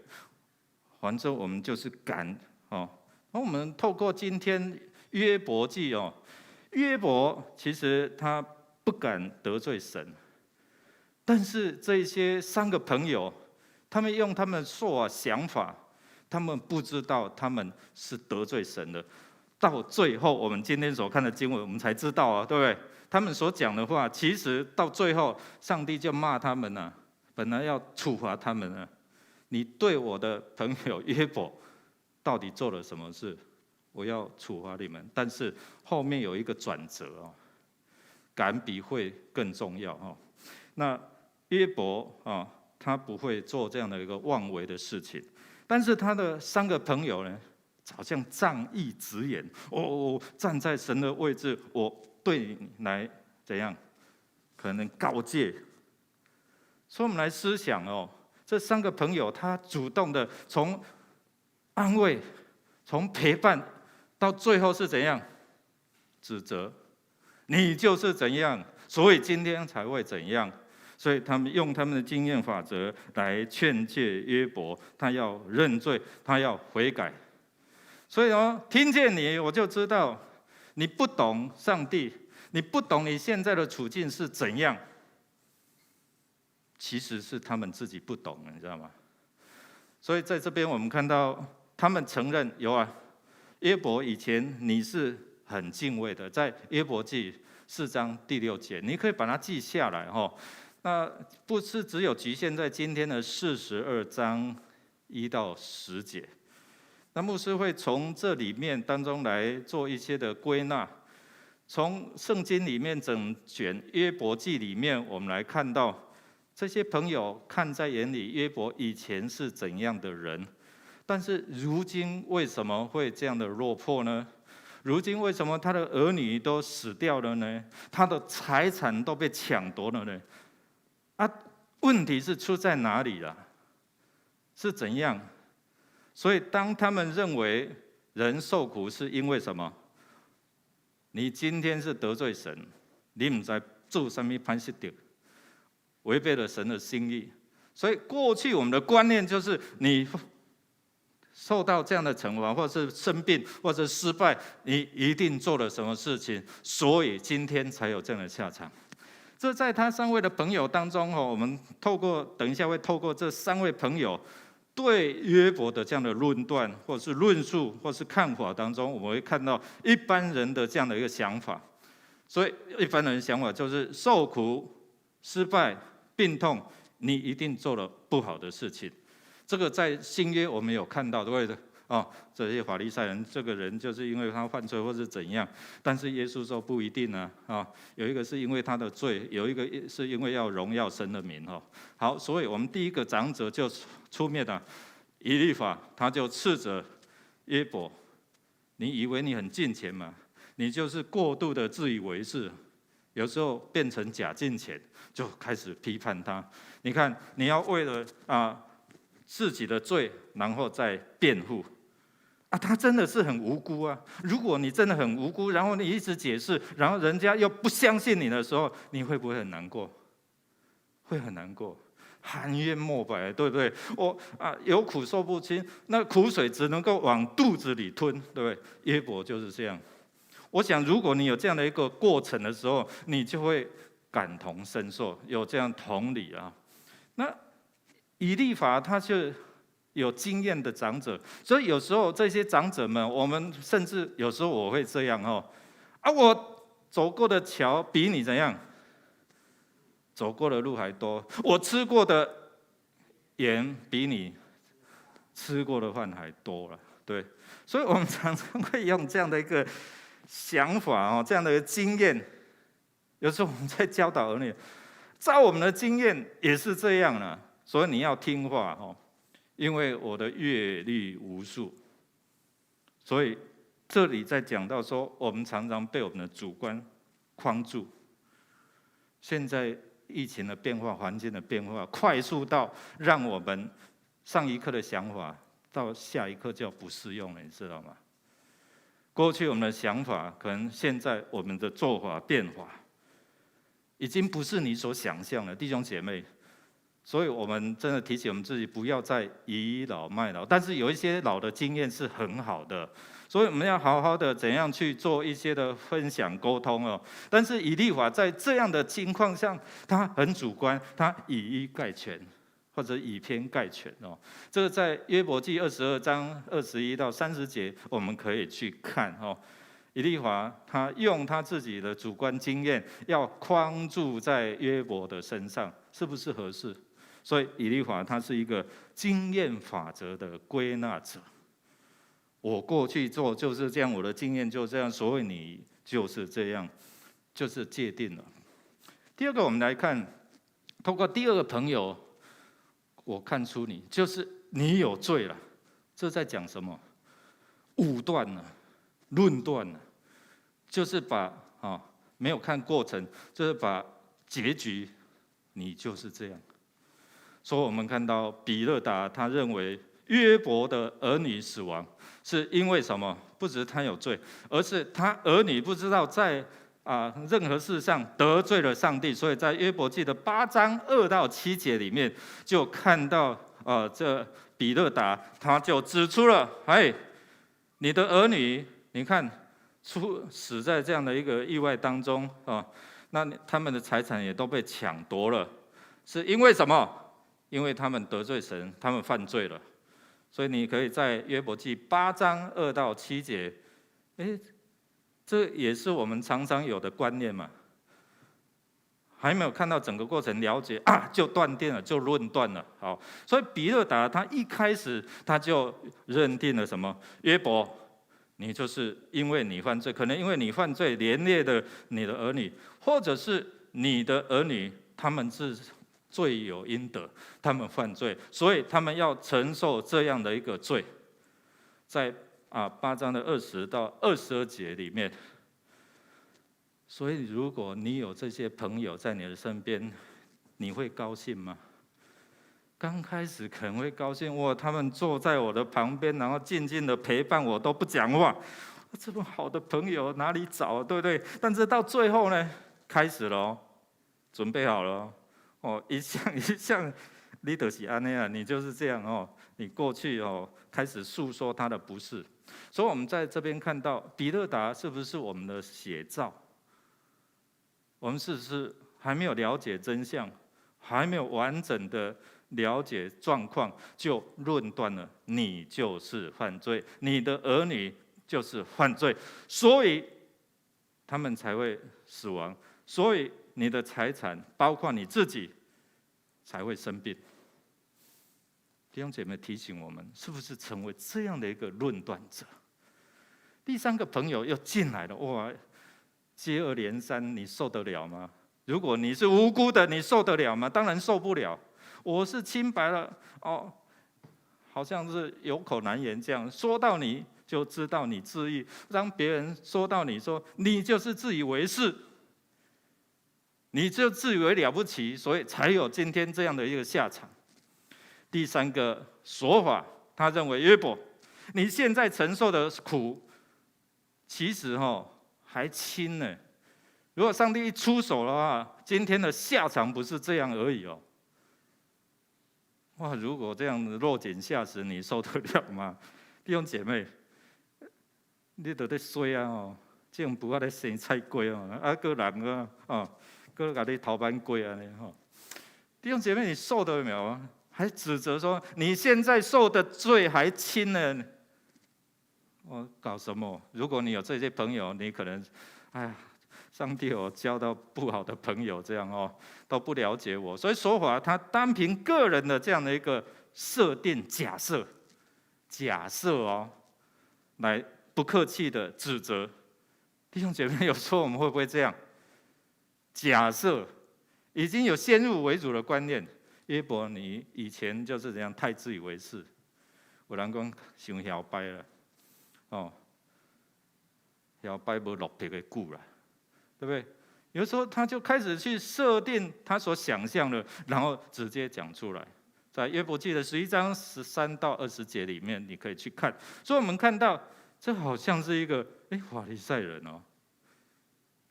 反正我们就是赶哦。那我们透过今天约伯记哦。约伯其实他不敢得罪神，但是这些3个朋友，他们用他们的想法，他们不知道他们是得罪神的。到最后，我们今天所看的经文，我们才知道啊，对不对？他们所讲的话，其实到最后，上帝就骂他们了，本来要处罚他们了。你对我的朋友约伯，到底做了什么事？我要处罚你们，但是后面有一个转折哦，感比会更重要哦。那约伯他不会做这样的一个妄为的事情，但是他的3个朋友呢，好像仗义直言，我站在神的位置，我对你来怎样，可能告诫。所以我们来思想哦，这3个朋友他主动的从安慰，从陪伴。到最后是怎样？指责，你就是怎样，所以今天才会怎样。所以他们用他们的经验法则来劝诫约伯，他要认罪，他要悔改。所以听见你，我就知道你不懂上帝，你不懂你现在的处境是怎样。其实是他们自己不懂，你知道吗？所以在这边我们看到，他们承认有约伯以前你是很敬畏的，在约伯记4章第6节，你可以把它记下来哈。那不是只有局限在今天的42章1到10节。那牧师会从这里面当中来做一些的归纳，从圣经里面整卷约伯记里面，我们来看到这些朋友看在眼里，约伯以前是怎样的人。但是如今为什么会这样的落魄呢？如今为什么他的儿女都死掉了呢？他的财产都被抢夺了呢？问题是出在哪里了？是怎样？所以当他们认为人受苦是因为什么？你今天是得罪神，你不知道做什么歹事的，违背了神的心意。所以过去我们的观念就是你受到这样的惩罚，或是生病，或者失败，你一定做了什么事情，所以今天才有这样的下场。这在他3位的朋友当中，我们等一下会透过这3位朋友对约伯的这样的论断，或是论述，或是看法当中，我们会看到一般人的这样的一个想法。所以一般人的想法就是受苦、失败、病痛，你一定做了不好的事情。这个在新约我们有看到，对不对？这些法利赛人，这个人就是因为他犯罪或是怎样，但是耶稣说不一定啊，有一个是因为他的罪，有一个是因为要荣耀神的名好，所以我们第一个长者就出面了，以利法他就斥责约伯，你以为你很敬虔吗？你就是过度的自以为是，有时候变成假敬虔，就开始批判他。你看，你要为了自己的罪，然后再辩护。他真的是很无辜啊！如果你真的很无辜，然后你一直解释，然后人家又不相信你的时候，你会不会很难过？会很难过，含冤莫白，对不对？有苦说不清，那苦水只能够往肚子里吞，对不对？约伯就是这样。我想，如果你有这样的一个过程的时候，你就会感同身受，有这样同理啊。那以利法他是有经验的长者，所以有时候这些长者们，我们甚至有时候我会这样我走过的桥比你怎样，走过的路还多，我吃过的盐比你吃过的饭还多了，对，所以我们常常会用这样的一个想法这样的一个经验，有时候我们在教导儿女，照我们的经验也是这样了，所以你要听话因为我的阅历无数，所以这里在讲到说，我们常常被我们的主观框住。现在疫情的变化、环境的变化，快速到让我们上一刻的想法，到下一刻就不适用了，你知道吗？过去我们的想法，可能现在我们的做法变化，已经不是你所想象的，弟兄姐妹。所以我们真的提醒我们自己，不要再倚老卖老。但是有一些老的经验是很好的，所以我们要好好的怎样去做一些的分享沟通但是以利法在这样的情况下，他很主观，他以一概全，或者以偏概全这个在约伯记22章21到30节，我们可以去看以利法他用他自己的主观经验，要框住在约伯的身上，是不是合适？所以以利法他是一个经验法则的归纳者。我过去做就是这样，我的经验就这样，所以你就是这样，就是界定了。第二个，我们来看，透过第二个朋友，我看出你就是你有罪了。这在讲什么？武断了，论断了，就是把没有看过程，就是把结局，你就是这样。所以我们看到比勒达他认为约伯的儿女死亡是因为什么？不只是他有罪，而是他儿女不知道在任何事上得罪了上帝。所以在约伯记的8章2到7节里面，就看到这比勒达他就指出了，你的儿女，你看死在这样的一个意外当中那他们的财产也都被抢夺了，是因为什么？因为他们得罪神，他们犯罪了。所以你可以在约伯记8章2到7节，这也是我们常常有的观念嘛。还没有看到整个过程了解就断定了，就论断了。好，所以比勒达他一开始他就认定了什么？约伯，你就是因为你犯罪，可能因为你犯罪连累了你的儿女，或者是你的儿女他们是罪有应得，他们犯罪，所以他们要承受这样的一个罪。在8章的20到22节里面，所以如果你有这些朋友在你的身边，你会高兴吗？刚开始可能会高兴，哇，他们坐在我的旁边，然后静静的陪伴我，都不讲话。这么好的朋友哪里找，对不对？但是到最后呢，开始了哦，准备好了哦，一项，你就是安那样，你就是这样哦。你过去哦，开始诉说他的不是。所以我们在这边看到比勒达是不是我们的写照？我们是不是还没有了解真相，还没有完整的了解状况，就论断了你就是犯罪，你的儿女就是犯罪，所以他们才会死亡，所以你的财产，包括你自己，才会生病。弟兄姐妹提醒我们，是不是成为这样的一个论断者？第三个朋友又进来了，哇，接二连三，你受得了吗？如果你是无辜的，你受得了吗？当然受不了。我是清白了，哦，好像是有口难言这样，说到你就知道你自义，让别人说到你说你就是自以为是，你就自以为了不起，所以才有今天这样的一个下场。第三个说法，他认为约伯，你现在承受的苦，其实还轻呢。如果上帝一出手的话，今天的下场不是这样而已哦。哇，如果这样落井下石，你受得了吗？弟兄姐妹，你都在衰啊哦，这种不要来生菜龟哦，啊个人啊哦，个给你头版龟啊呢吼。弟兄姐妹，你受得了吗？还指责说你现在受的罪还轻呢？我搞什么？如果你有这些朋友，你可能，哎呀，上帝有交到不好的朋友，这样哦，都不了解我。所以说法他单凭个人的这样的一个设定假设哦，来不客气的指责弟兄姐妹。有时候我们会不会这样？假设已经有先入为主的观念。约伯，你以前就是这样太自以为是，有人讲想摇摆了，哦，摇摆无落魄的久了，对不对？有时候他就开始去设定他所想象的，然后直接讲出来。在约伯记的11章13到20节里面，你可以去看。所以我们看到，这好像是一个法利赛人哦，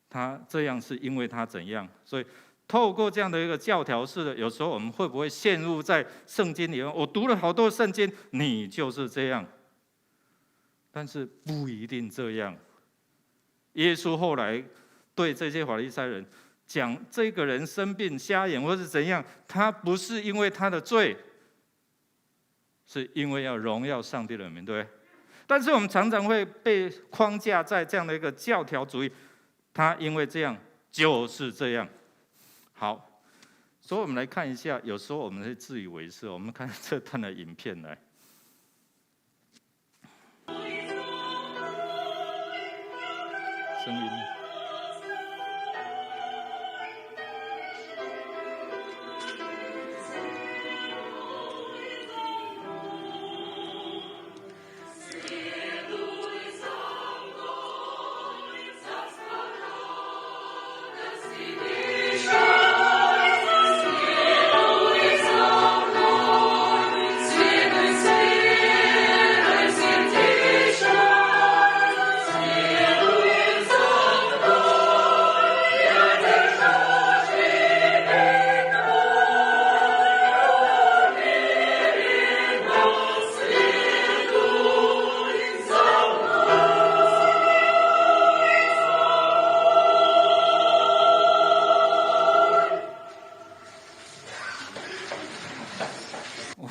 他这样是因为他怎样，所以。透过这样的一个教条式的，有时候我们会不会陷入在圣经里面？我读了好多圣经，你就是这样，但是不一定这样。耶稣后来对这些法利赛人讲，这个人生病、瞎眼或是怎样，他不是因为他的罪，是因为要荣耀上帝的名，对不对？但是我们常常会被框架在这样的一个教条主义，他因为这样就是这样。好，所以我们来看一下，有时候我们会自以为是。我们看这段的影片来，声音。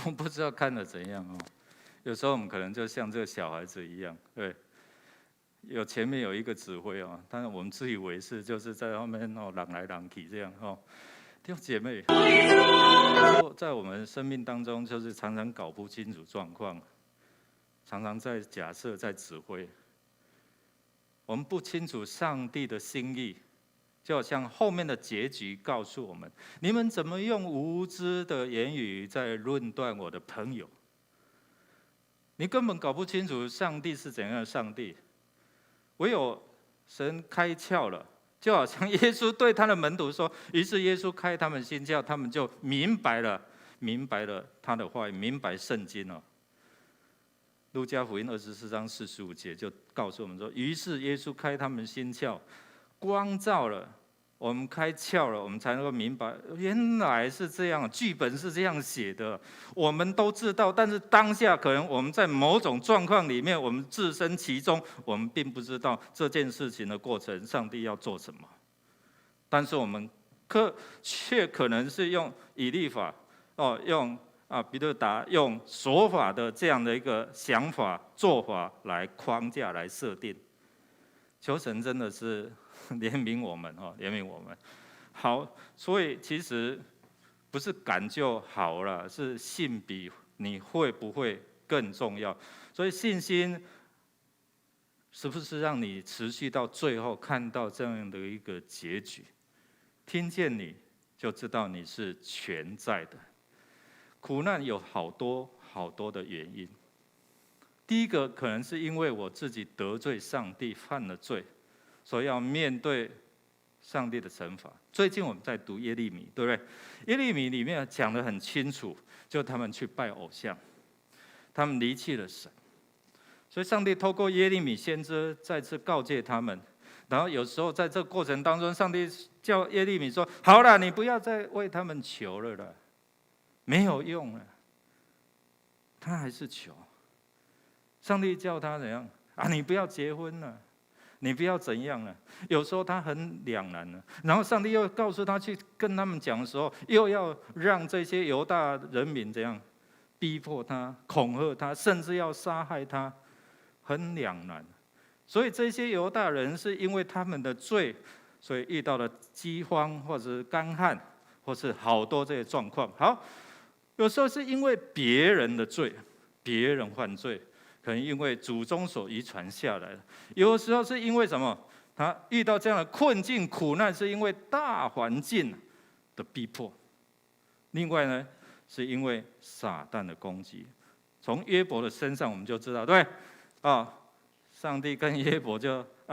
我不知道看得怎样哦。有时候我们可能就像这个小孩子一样，对，前面有一个指挥哦，但是我们自以为是，就是在后面哦嚷来嚷去这样哦。弟兄姐妹，在我们生命当中，就是常常搞不清楚状况，常常在假设、在指挥，我们不清楚上帝的心意。就好像后面的结局告诉我们：你们怎么用无知的言语在论断我的朋友？你根本搞不清楚上帝是怎样的上帝。唯有神开窍了，就好像耶稣对他的门徒说，于是耶稣开他们心窍，他们就明白了，明白了他的话语，明白圣经哦。路加福音24章45节就告诉我们说，于是耶稣开他们心窍，光照了我们，开窍了，我们才能够明白，原来是这样，剧本是这样写的。我们都知道，但是当下可能我们在某种状况里面，我们置身其中，我们并不知道这件事情的过程，上帝要做什么。但是我们却可能是用以利法用比勒达用说法的这样的一个想法做法来框架来设定。求神真的是怜悯我们怜悯我们。好，所以其实不是感就好了，是信比你会不会更重要。所以信心是不是让你持续到最后看到这样的一个结局？听见你就知道你是全在的。苦难有好多好多的原因。第一个可能是因为我自己得罪上帝，犯了罪，所以要面对上帝的惩罚。最近我们在读耶利米，对不对？耶利米里面讲得很清楚，就他们去拜偶像，他们离弃了神，所以上帝透过耶利米先知再次告诫他们。然后有时候在这个过程当中，上帝叫耶利米说：“好了，你不要再为他们求了啦，没有用了。”他还是求。上帝叫他怎样你不要结婚了，你不要怎样了。有时候他很两难了。然后上帝又告诉他去跟他们讲的时候，又要让这些犹大人民怎样逼迫他、恐吓他，甚至要杀害他，很两难。所以这些犹大人是因为他们的罪，所以遇到了饥荒或者是干旱，或是好多这些状况。好，有时候是因为别人的罪，别人犯罪，可能因为祖宗所遗传下来的。有时候是因为什么？他遇到这样的困境、苦难，是因为大环境的逼迫。另外呢，是因为撒旦的攻击。从约伯的身上我们就知道，对上帝跟约伯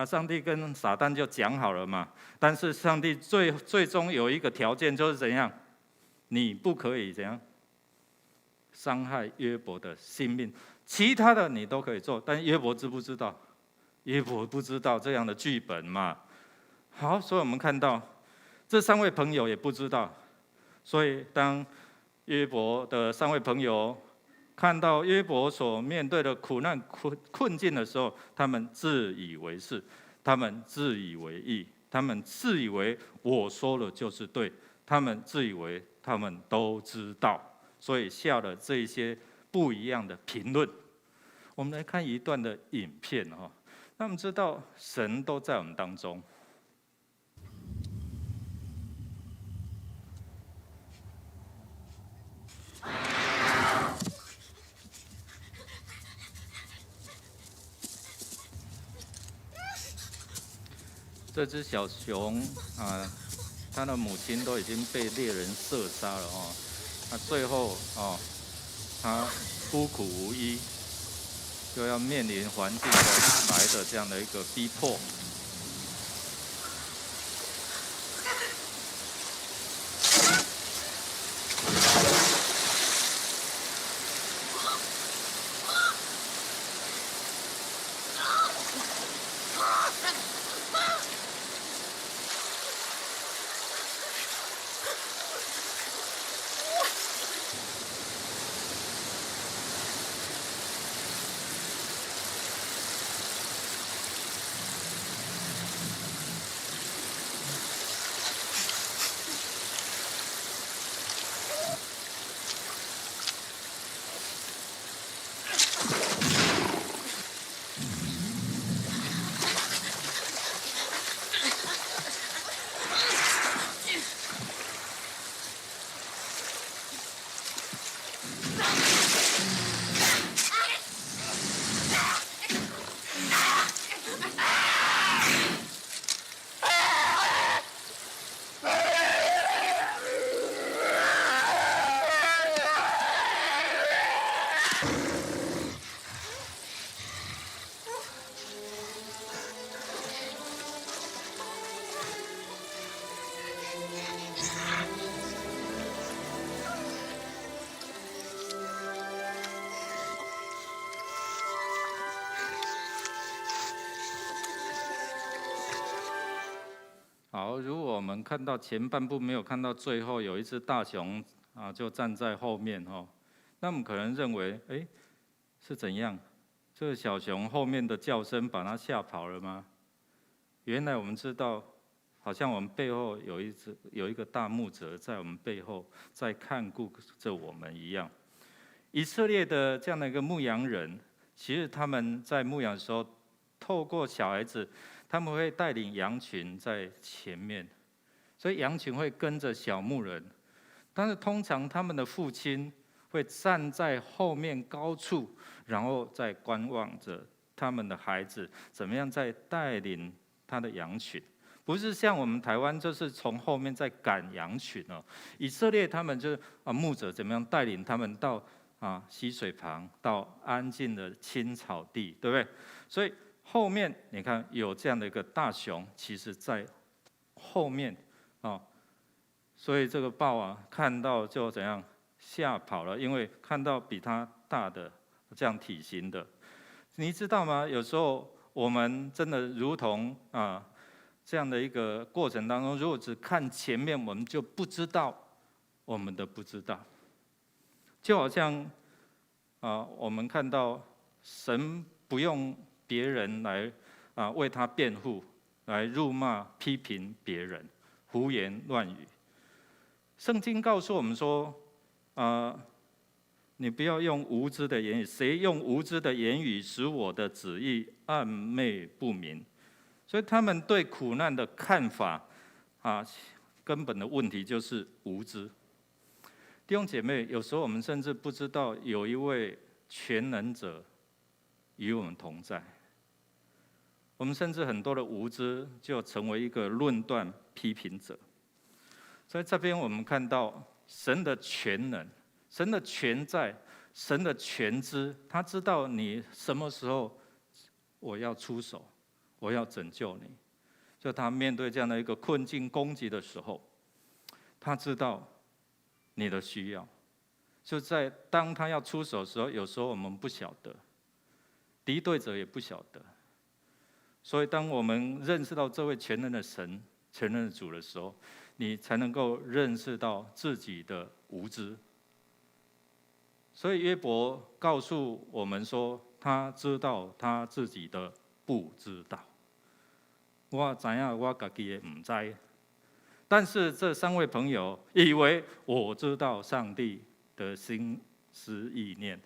上帝跟撒旦就讲好了嘛。但是上帝最终有一个条件，就是怎样？你不可以怎样伤害约伯的性命，其他的你都可以做。但约伯知不知道？约伯不知道这样的剧本嘛。好，所以我们看到这3位朋友也不知道。所以当约伯的3位朋友看到约伯所面对的苦难困境的时候，他们自以为是，他们自以为义，他们自以为我说了就是对，他们自以为他们都知道，所以下了这些不一样的评论。我们来看一段的影片让我们知道神都在我们当中。这只小熊它的母亲都已经被猎人射杀了最后它孤苦无依，就要面临环境来的这样的一个逼迫。好，如果我们看到前半部没有看到最后有一只大熊就站在后面那我们可能认为，是怎样？这个小熊后面的叫声把它吓跑了吗？原来我们知道，好像我们背后有一个大牧者在我们背后在看顾着我们一样。以色列的这样的一个牧羊人，其实他们在牧羊的时候，透过小孩子，他们会带领羊群在前面，所以羊群会跟着小牧人。但是通常他们的父亲会站在后面高处，然后再观望着他们的孩子怎么样在带领他的羊群。不是像我们台湾，就是从后面在赶羊群以色列他们就是牧者怎么样带领他们到溪水旁，到安静的青草地，对不对？所以后面你看有这样的一个大熊，其实在后面所以这个豹看到就怎样吓跑了，因为看到比它大的这样体型的，你知道吗？有时候我们真的如同这样的一个过程当中，如果只看前面，我们就不知道我们的不知道。就好像我们看到神不用别人来为他辩护，来辱骂批评别人，胡言乱语。圣经告诉我们说，你不要用无知的言语，谁用无知的言语使我的旨意暧昧不明？所以他们对苦难的看法根本的问题就是无知。弟兄姐妹，有时候我们甚至不知道有一位全能者与我们同在。我们甚至很多的无知就成为一个论断批评者。所以这边我们看到神的全能，神的全在，神的全知，他知道你什么时候我要出手，我要拯救你。就他面对这样的一个困境攻击的时候，他知道你的需要。就在当他要出手的时候，有时候我们不晓得，敌对者也不晓得。所以当我们认识到这位全能的神、全能的主的时候，你才能够认识到自己的无知。所以约伯告诉我们说，他知道他自己的不知道。我知道我自己的不知，但是这三位朋友以为我知道上帝的心思意念，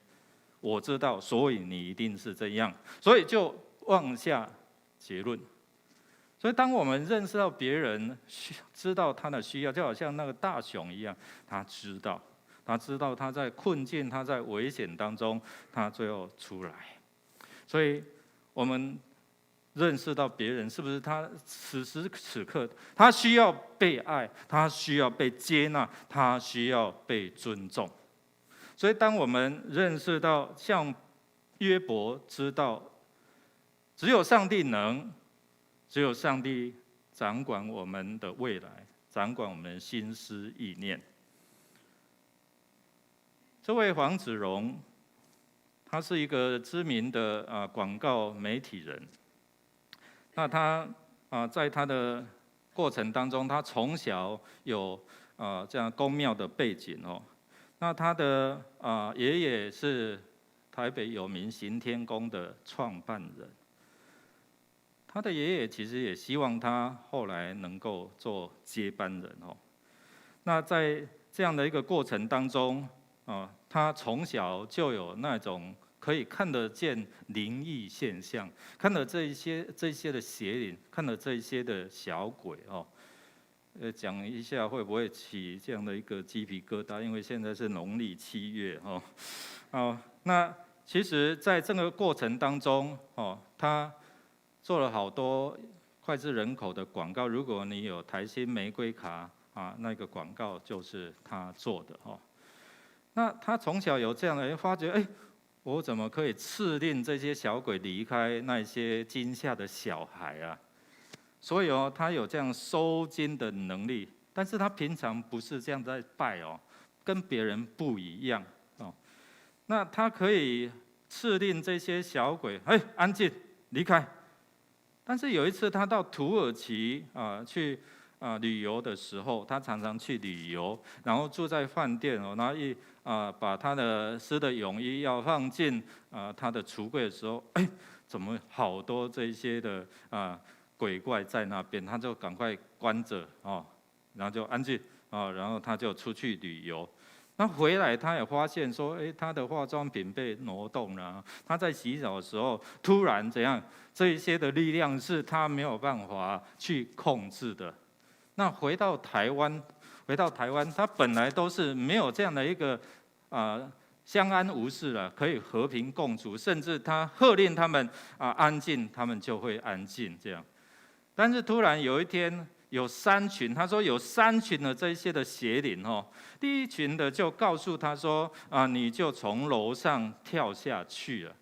我知道，所以你一定是这样，所以就妄下结论。所以当我们认识到别人知道他的需要，就好像那个大熊一样，他知道他在困境，他在危险当中，他最后出来。所以我们认识到别人是不是他此时此刻他需要被爱，他需要被接纳，他需要被尊重。所以当我们认识到像约伯知道只有上帝能，只有上帝掌管我们的未来，掌管我们的心思意念。这位黄子荣，他是一个知名的广告媒体人。那他在他的过程当中，他从小有这样宫庙的背景那他的爷爷是台北有名行天宫的创办人。他的爷爷其实也希望他后来能够做接班人那在这样的一个过程当中他从小就有那种可以看得见灵异现象，看到这一些的邪灵，看到这一些的小鬼讲一下会不会起这样的一个鸡皮疙瘩？因为现在是农历7月那其实在这个过程当中他做了好多脍炙人口的广告。如果你有台新玫瑰卡那个广告就是他做的那他从小有这样的发觉，我怎么可以赐令这些小鬼离开那些惊吓的小孩啊？所以他有这样收惊的能力，但是他平常不是这样在拜跟别人不一样那他可以赐令这些小鬼安静离开。但是有一次他到土耳其去旅游的时候，他常常去旅游，然后住在饭店哦，然后把他的湿的泳衣要放进他的橱柜的时候，怎么好多这些的鬼怪在那边，他就赶快关着哦，然后就安静然后他就出去旅游。那回来他也发现说，他的化妆品被挪动了。他在洗澡的时候，突然怎样？这一些的力量是他没有办法去控制的。那回到台湾，他本来都是没有这样的一个相安无事了，可以和平共处，甚至他喝令他们安静，他们就会安静这样。但是突然有一天，有3群，他说有3群的这些的邪灵哦。第一群的就告诉他说你就从楼上跳下去了。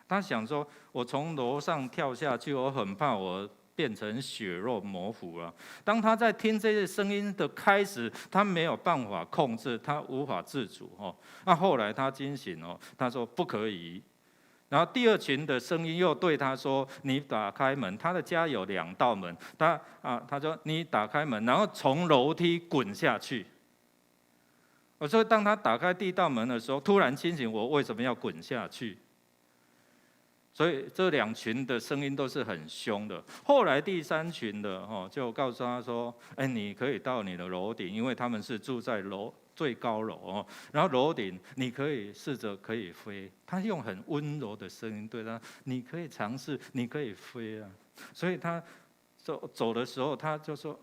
他想说，我从楼上跳下去，我很怕我变成血肉模糊了。当他在听这些声音的开始，他没有办法控制，他无法自主哦。那后来他惊醒哦，他说不可以。然后第2群的声音又对他说：“你打开门。”他的家有2道门，他说：“你打开门，然后从楼梯滚下去。”所以当他打开第1道门的时候，突然清醒，我为什么要滚下去？所以这2群的声音都是很凶的。后来第3群的就告诉他说：“你可以到你的楼顶，因为他们是住在最高楼哦，然后楼顶你可以试着可以飞。”他用很温柔的声音对他：“你可以尝试，你可以飞啊。”所以他走的时候，他就说，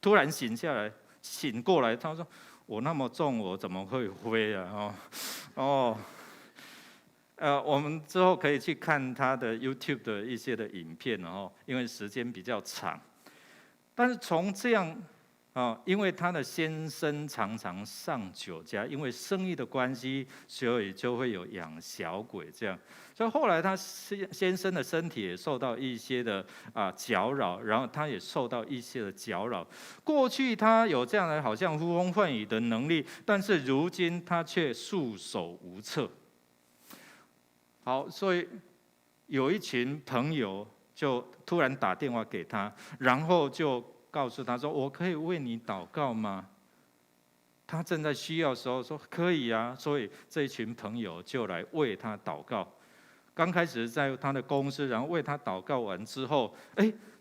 突然醒过来，他说：“我那么重，我怎么会飞啊？”我们之后可以去看他的 YouTube 的一些的影片哦，因为时间比较长。但是从这样因为他的先生常常上酒家，因为生意的关系，所以就会有养小鬼这样。所以后来他先生的身体也受到一些的搅扰，然后他也受到一些的搅扰。过去他有这样的好像呼风唤雨的能力，但是如今他却束手无策。好，所以有一群朋友就突然打电话给他，然后就告诉他说：“我可以为你祷告吗？”他正在需要的时候说：“可以啊。”所以这一群朋友就来为他祷告。刚开始在他的公司，然后为他祷告完之后，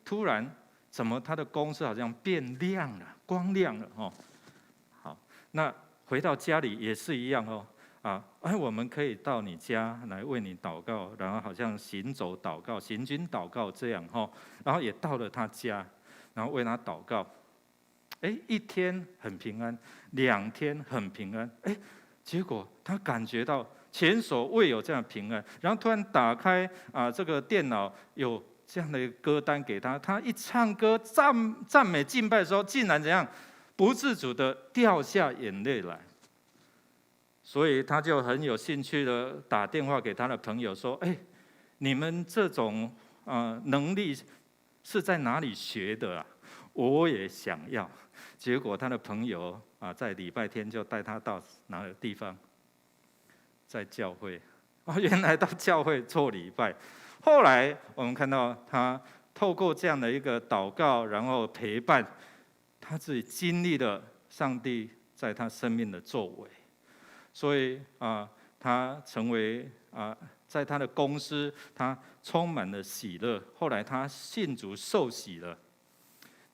突然怎么他的公司好像变亮了，光亮了哦。好，那回到家里也是一样哦。我们可以到你家来为你祷告，然后好像行走祷告、行军祷告这样哦。然后也到了他家，然后为他祷告。1天很平安，2天很平安，结果他感觉到前所未有这样平安。然后突然打开这个电脑，有这样的一个歌单给他，他一唱歌赞美敬拜的时候，竟然怎样不自主的掉下眼泪来。所以他就很有兴趣的打电话给他的朋友说：“你们这种能力是在哪里学的啊？我也想要。”结果他的朋友在礼拜天就带他到哪个地方，在教会原来到教会做礼拜。后来我们看到他透过这样的一个祷告，然后陪伴，他自己经历了上帝在他生命的作为。所以他成为在他的公司，他充满了喜乐。后来他信主受洗了。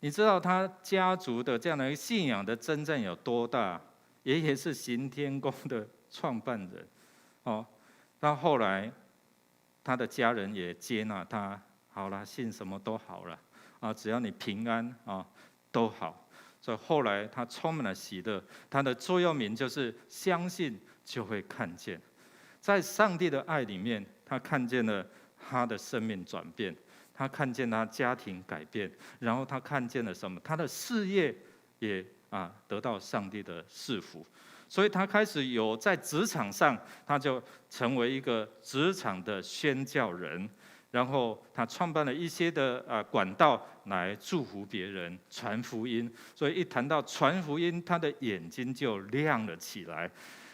你知道他家族的这样的一个信仰的真正有多大？爷爷是行天宫的创办人到后来他的家人也接纳他，好了，信什么都好了只要你平安都好。所以后来他充满了喜乐，他的座右铭就是相信就会看见。在上帝的爱里面，他看见了他的生命转变，他看见他家庭改变，然后他看见了什么？他的事业也得到上帝的赐福。所以他开始有在职场上，他就成为一个职场的宣教人。然后他创办了一些的管道来祝福别人、传福音。所以一谈到传福音，他的眼睛就亮了起来。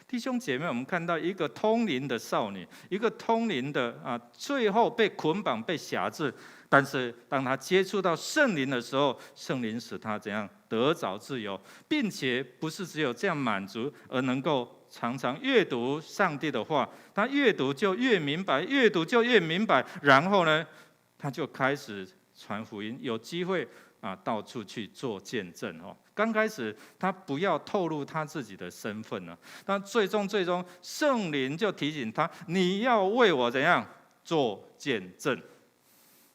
弟兄姐妹，我们看到一个通灵的少女，一个通灵的最后被捆绑、被辖制，但是当他接触到圣灵的时候，圣灵使他怎样得着自由，并且不是只有这样满足，而能够常常阅读上帝的话，他越读就越明白，越读就越明白。然后呢，他就开始传福音，有机会到处去做见证哦。刚开始他不要透露他自己的身份了，但最终圣灵就提醒他，你要为我怎样做见证。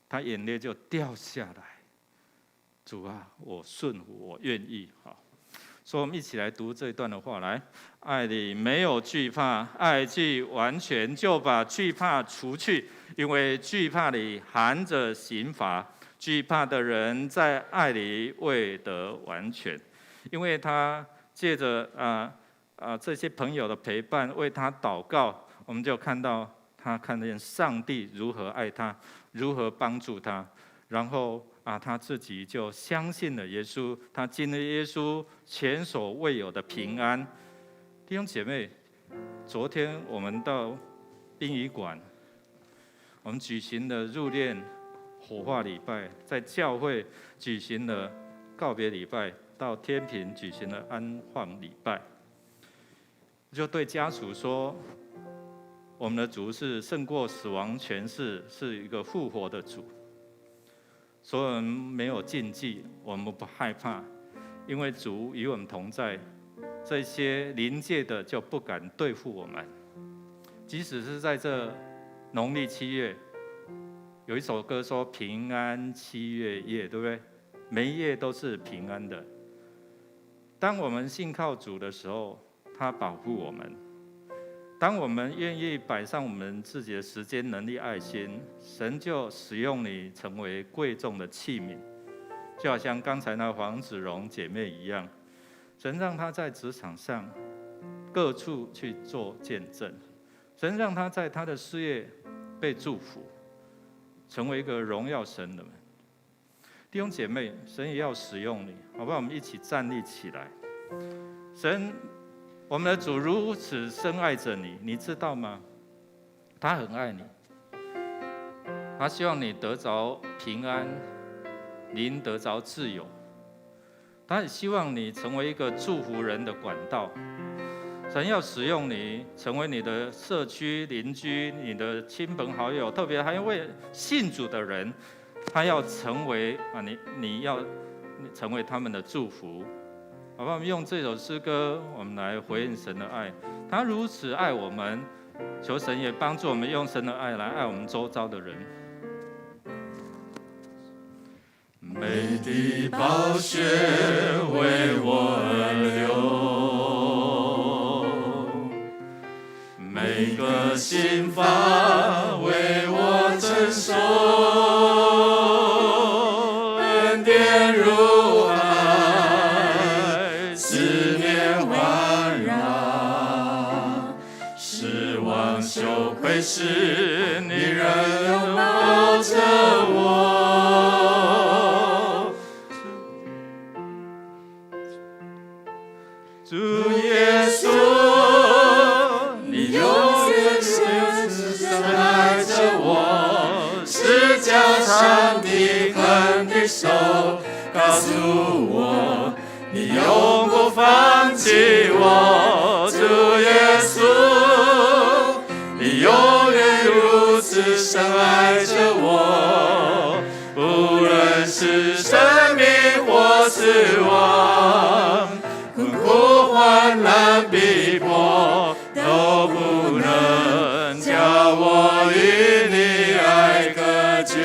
他眼泪就掉下来，主啊，我顺服，我愿意。好，所以我们一起来读这一段的话，来，爱里没有惧怕，爱既完全，就把惧怕除去，因为惧怕里含着刑罚。惧怕的人在爱里未得完全，因为他借着这些朋友的陪伴，为他祷告，我们就看到他看见上帝如何爱他，如何帮助他，然后他自己就相信了耶稣，他经历耶稣前所未有的平安。弟兄姐妹，昨天我们到殡仪馆，我们举行了入殓火化礼拜，在教会举行了告别礼拜，到天平举行了安放礼拜。就对家属说，我们的主是胜过死亡权势，是一个复活的主。所以我们没有禁忌，我们不害怕，因为主与我们同在，这些临界的就不敢对付我们。即使是在这农历7月，有一首歌说平安7月夜，对不对？每一夜都是平安的。当我们信靠主的时候，他保护我们。当我们愿意摆上我们自己的时间、能力、爱心，神就使用你成为贵重的器皿，就好像刚才那黄子荣姐妹一样，神让她在职场上各处去做见证，神让她在她的事业被祝福，成为一个荣耀神的人。弟兄姐妹，神也要使用你，好不好？我们一起站立起来。神，我们的主如此深爱着你，你知道吗？他很爱你，他希望你得着平安，您得着自由。他也希望你成为一个祝福人的管道。神要使用你，成为你的社区邻居、你的亲朋好友，特别还为信主的人，他要成为你要成为他们的祝福。好不好？我们用这首诗歌，我们来回应神的爱。他如此爱我们，求神也帮助我们用神的爱来爱我们周遭的人。美的宝血为我而流，每个心罚为我承受，恩典如海，四面环绕，失望羞愧时，你仍拥抱着我。主耶稣，你永远如此深爱着我，是将上帝恨的手告诉我，你永不放弃我。主耶稣，你永远如此深爱着我，无论是生命或死亡，困苦患难逼迫，都不能叫我与你爱隔绝。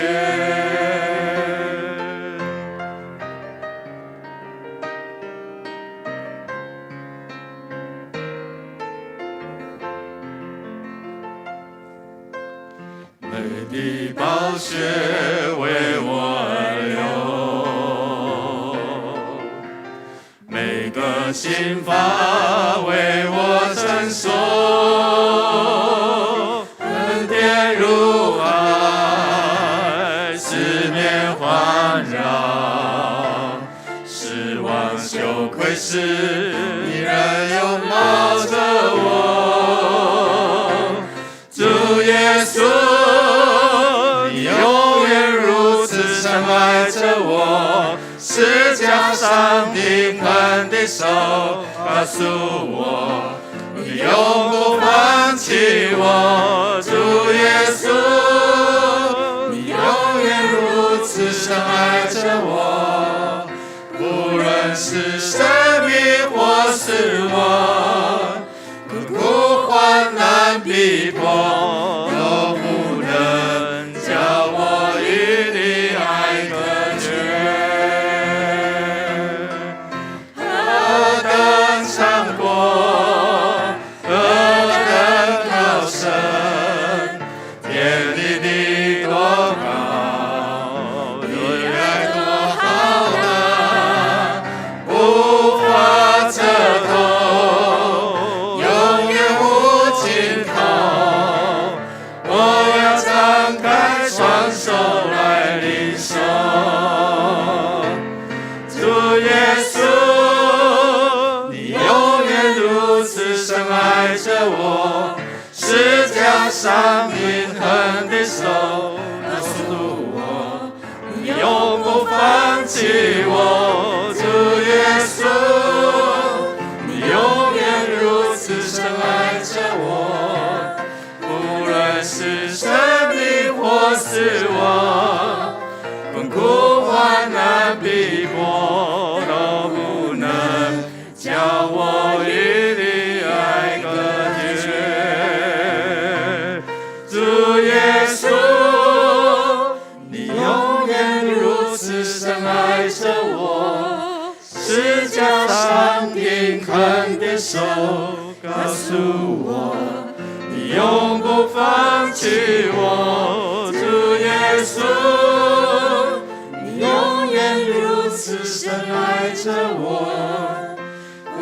美的宝血为我而流，每个心罚为我承受，恩典如海，四面环绕，失望羞愧时，你仍拥抱着我。主耶稣，你永远如是加上平衡的手，告诉我，你永不放弃我，主耶稣，你永远如此深爱着我，无论是生命或死亡，困苦患难逼迫，都不能叫我与你爱隔绝。何等长阔，何等高深，天地的多高，你爱多浩大，无法测透，永远无尽头。我要张开双手来领受，主耶稣，你永远如此深爱着我，是加上平衡的手，告诉我，你永不放弃我，主耶稣，你永远如此深爱着我，无论是生命或死亡，困苦患难逼迫，都不能叫我与你爱隔绝。主耶稣，你永远如此深爱着我，是加上平衡的手，告诉我，你永不放弃我，主耶稣，你永远如此深爱着我，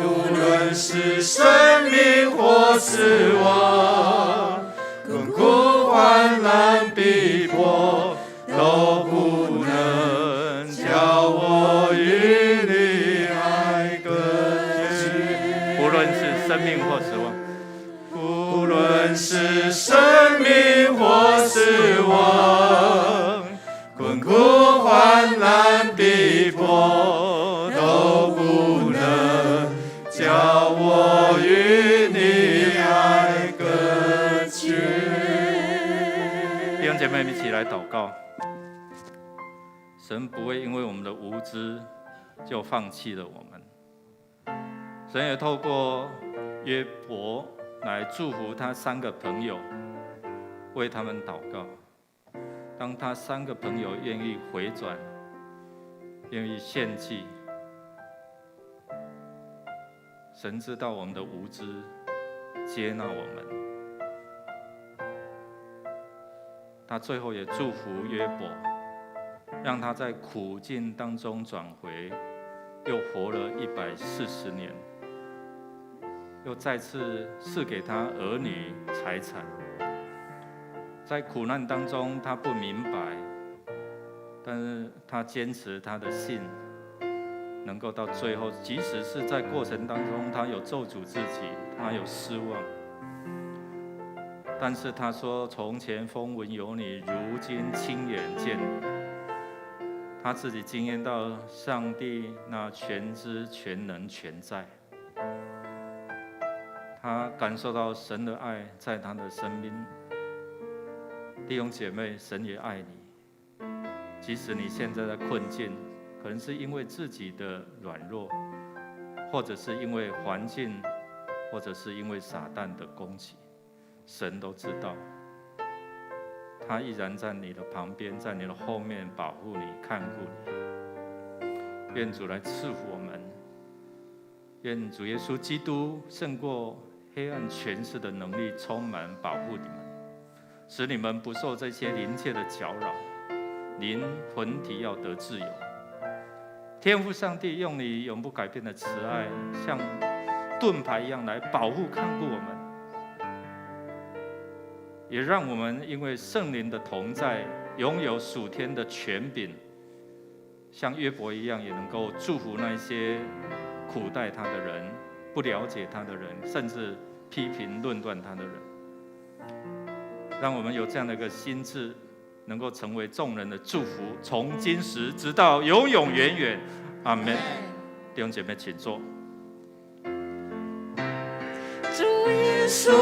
无论是生命或死亡，困苦患难逼迫，都不能叫我与你爱隔绝。无论是生命或死亡，无论是生命或死亡，困苦患难逼迫，都不能叫我与你爱隔绝。弟兄姐妹，一起来祷告。神不会因为我们的无知就放弃了我们。神也透过约伯来祝福他3个朋友，为他们祷告。当他3个朋友愿意回转，愿意献祭，神知道我们的无知，接纳我们。他最后也祝福约伯，让他在苦境当中转回，又活了140年，又再次赐给他儿女财产。在苦难当中，他不明白，但是他坚持他的信，能够到最后，即使是在过程当中，他有咒诅自己，他有失望，但是他说：“从前风闻有你，如今亲眼见你。”他自己经验到上帝那全知、全能、全在，他感受到神的爱在他的生命。弟兄姐妹，神也爱你，即使你现在的困境，可能是因为自己的软弱，或者是因为环境，或者是因为撒旦的攻击，神都知道。他依然在你的旁边，在你的后面保护你、看顾你。愿主来赐福我们，愿主耶稣基督胜过黑暗权势的能力充满保护你们，使你们不受这些灵界的搅扰，灵魂体要得自由。天父上帝用你永不改变的慈爱，像盾牌一样来保护、看顾我们。也让我们因为圣灵的同在，拥有属天的权柄，像约伯一样，也能够祝福那些苦待他的人、不了解他的人，甚至批评论断他的人。让我们有这样的一个心智，能够成为众人的祝福，从今时直到永永远远。阿门。弟兄姐妹，请坐。主耶稣，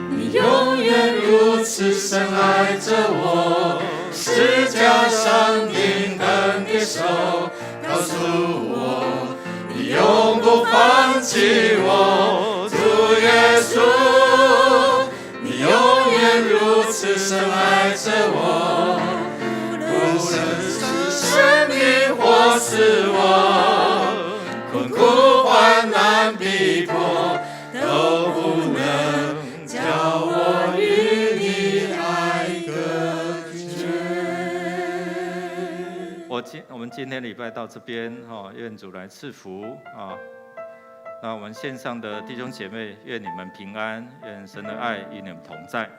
你永远如此深爱着我，十架上钉痕的手告诉我，你永不放弃我。主耶稣，你永远如此深爱着我，无论是生命或死亡，困苦患难逼迫，都不能叫我与你爱隔绝。我们今天礼拜到这边愿主来赐福啊。那我们线上的弟兄姐妹，愿你们平安，愿神的爱与你们同在。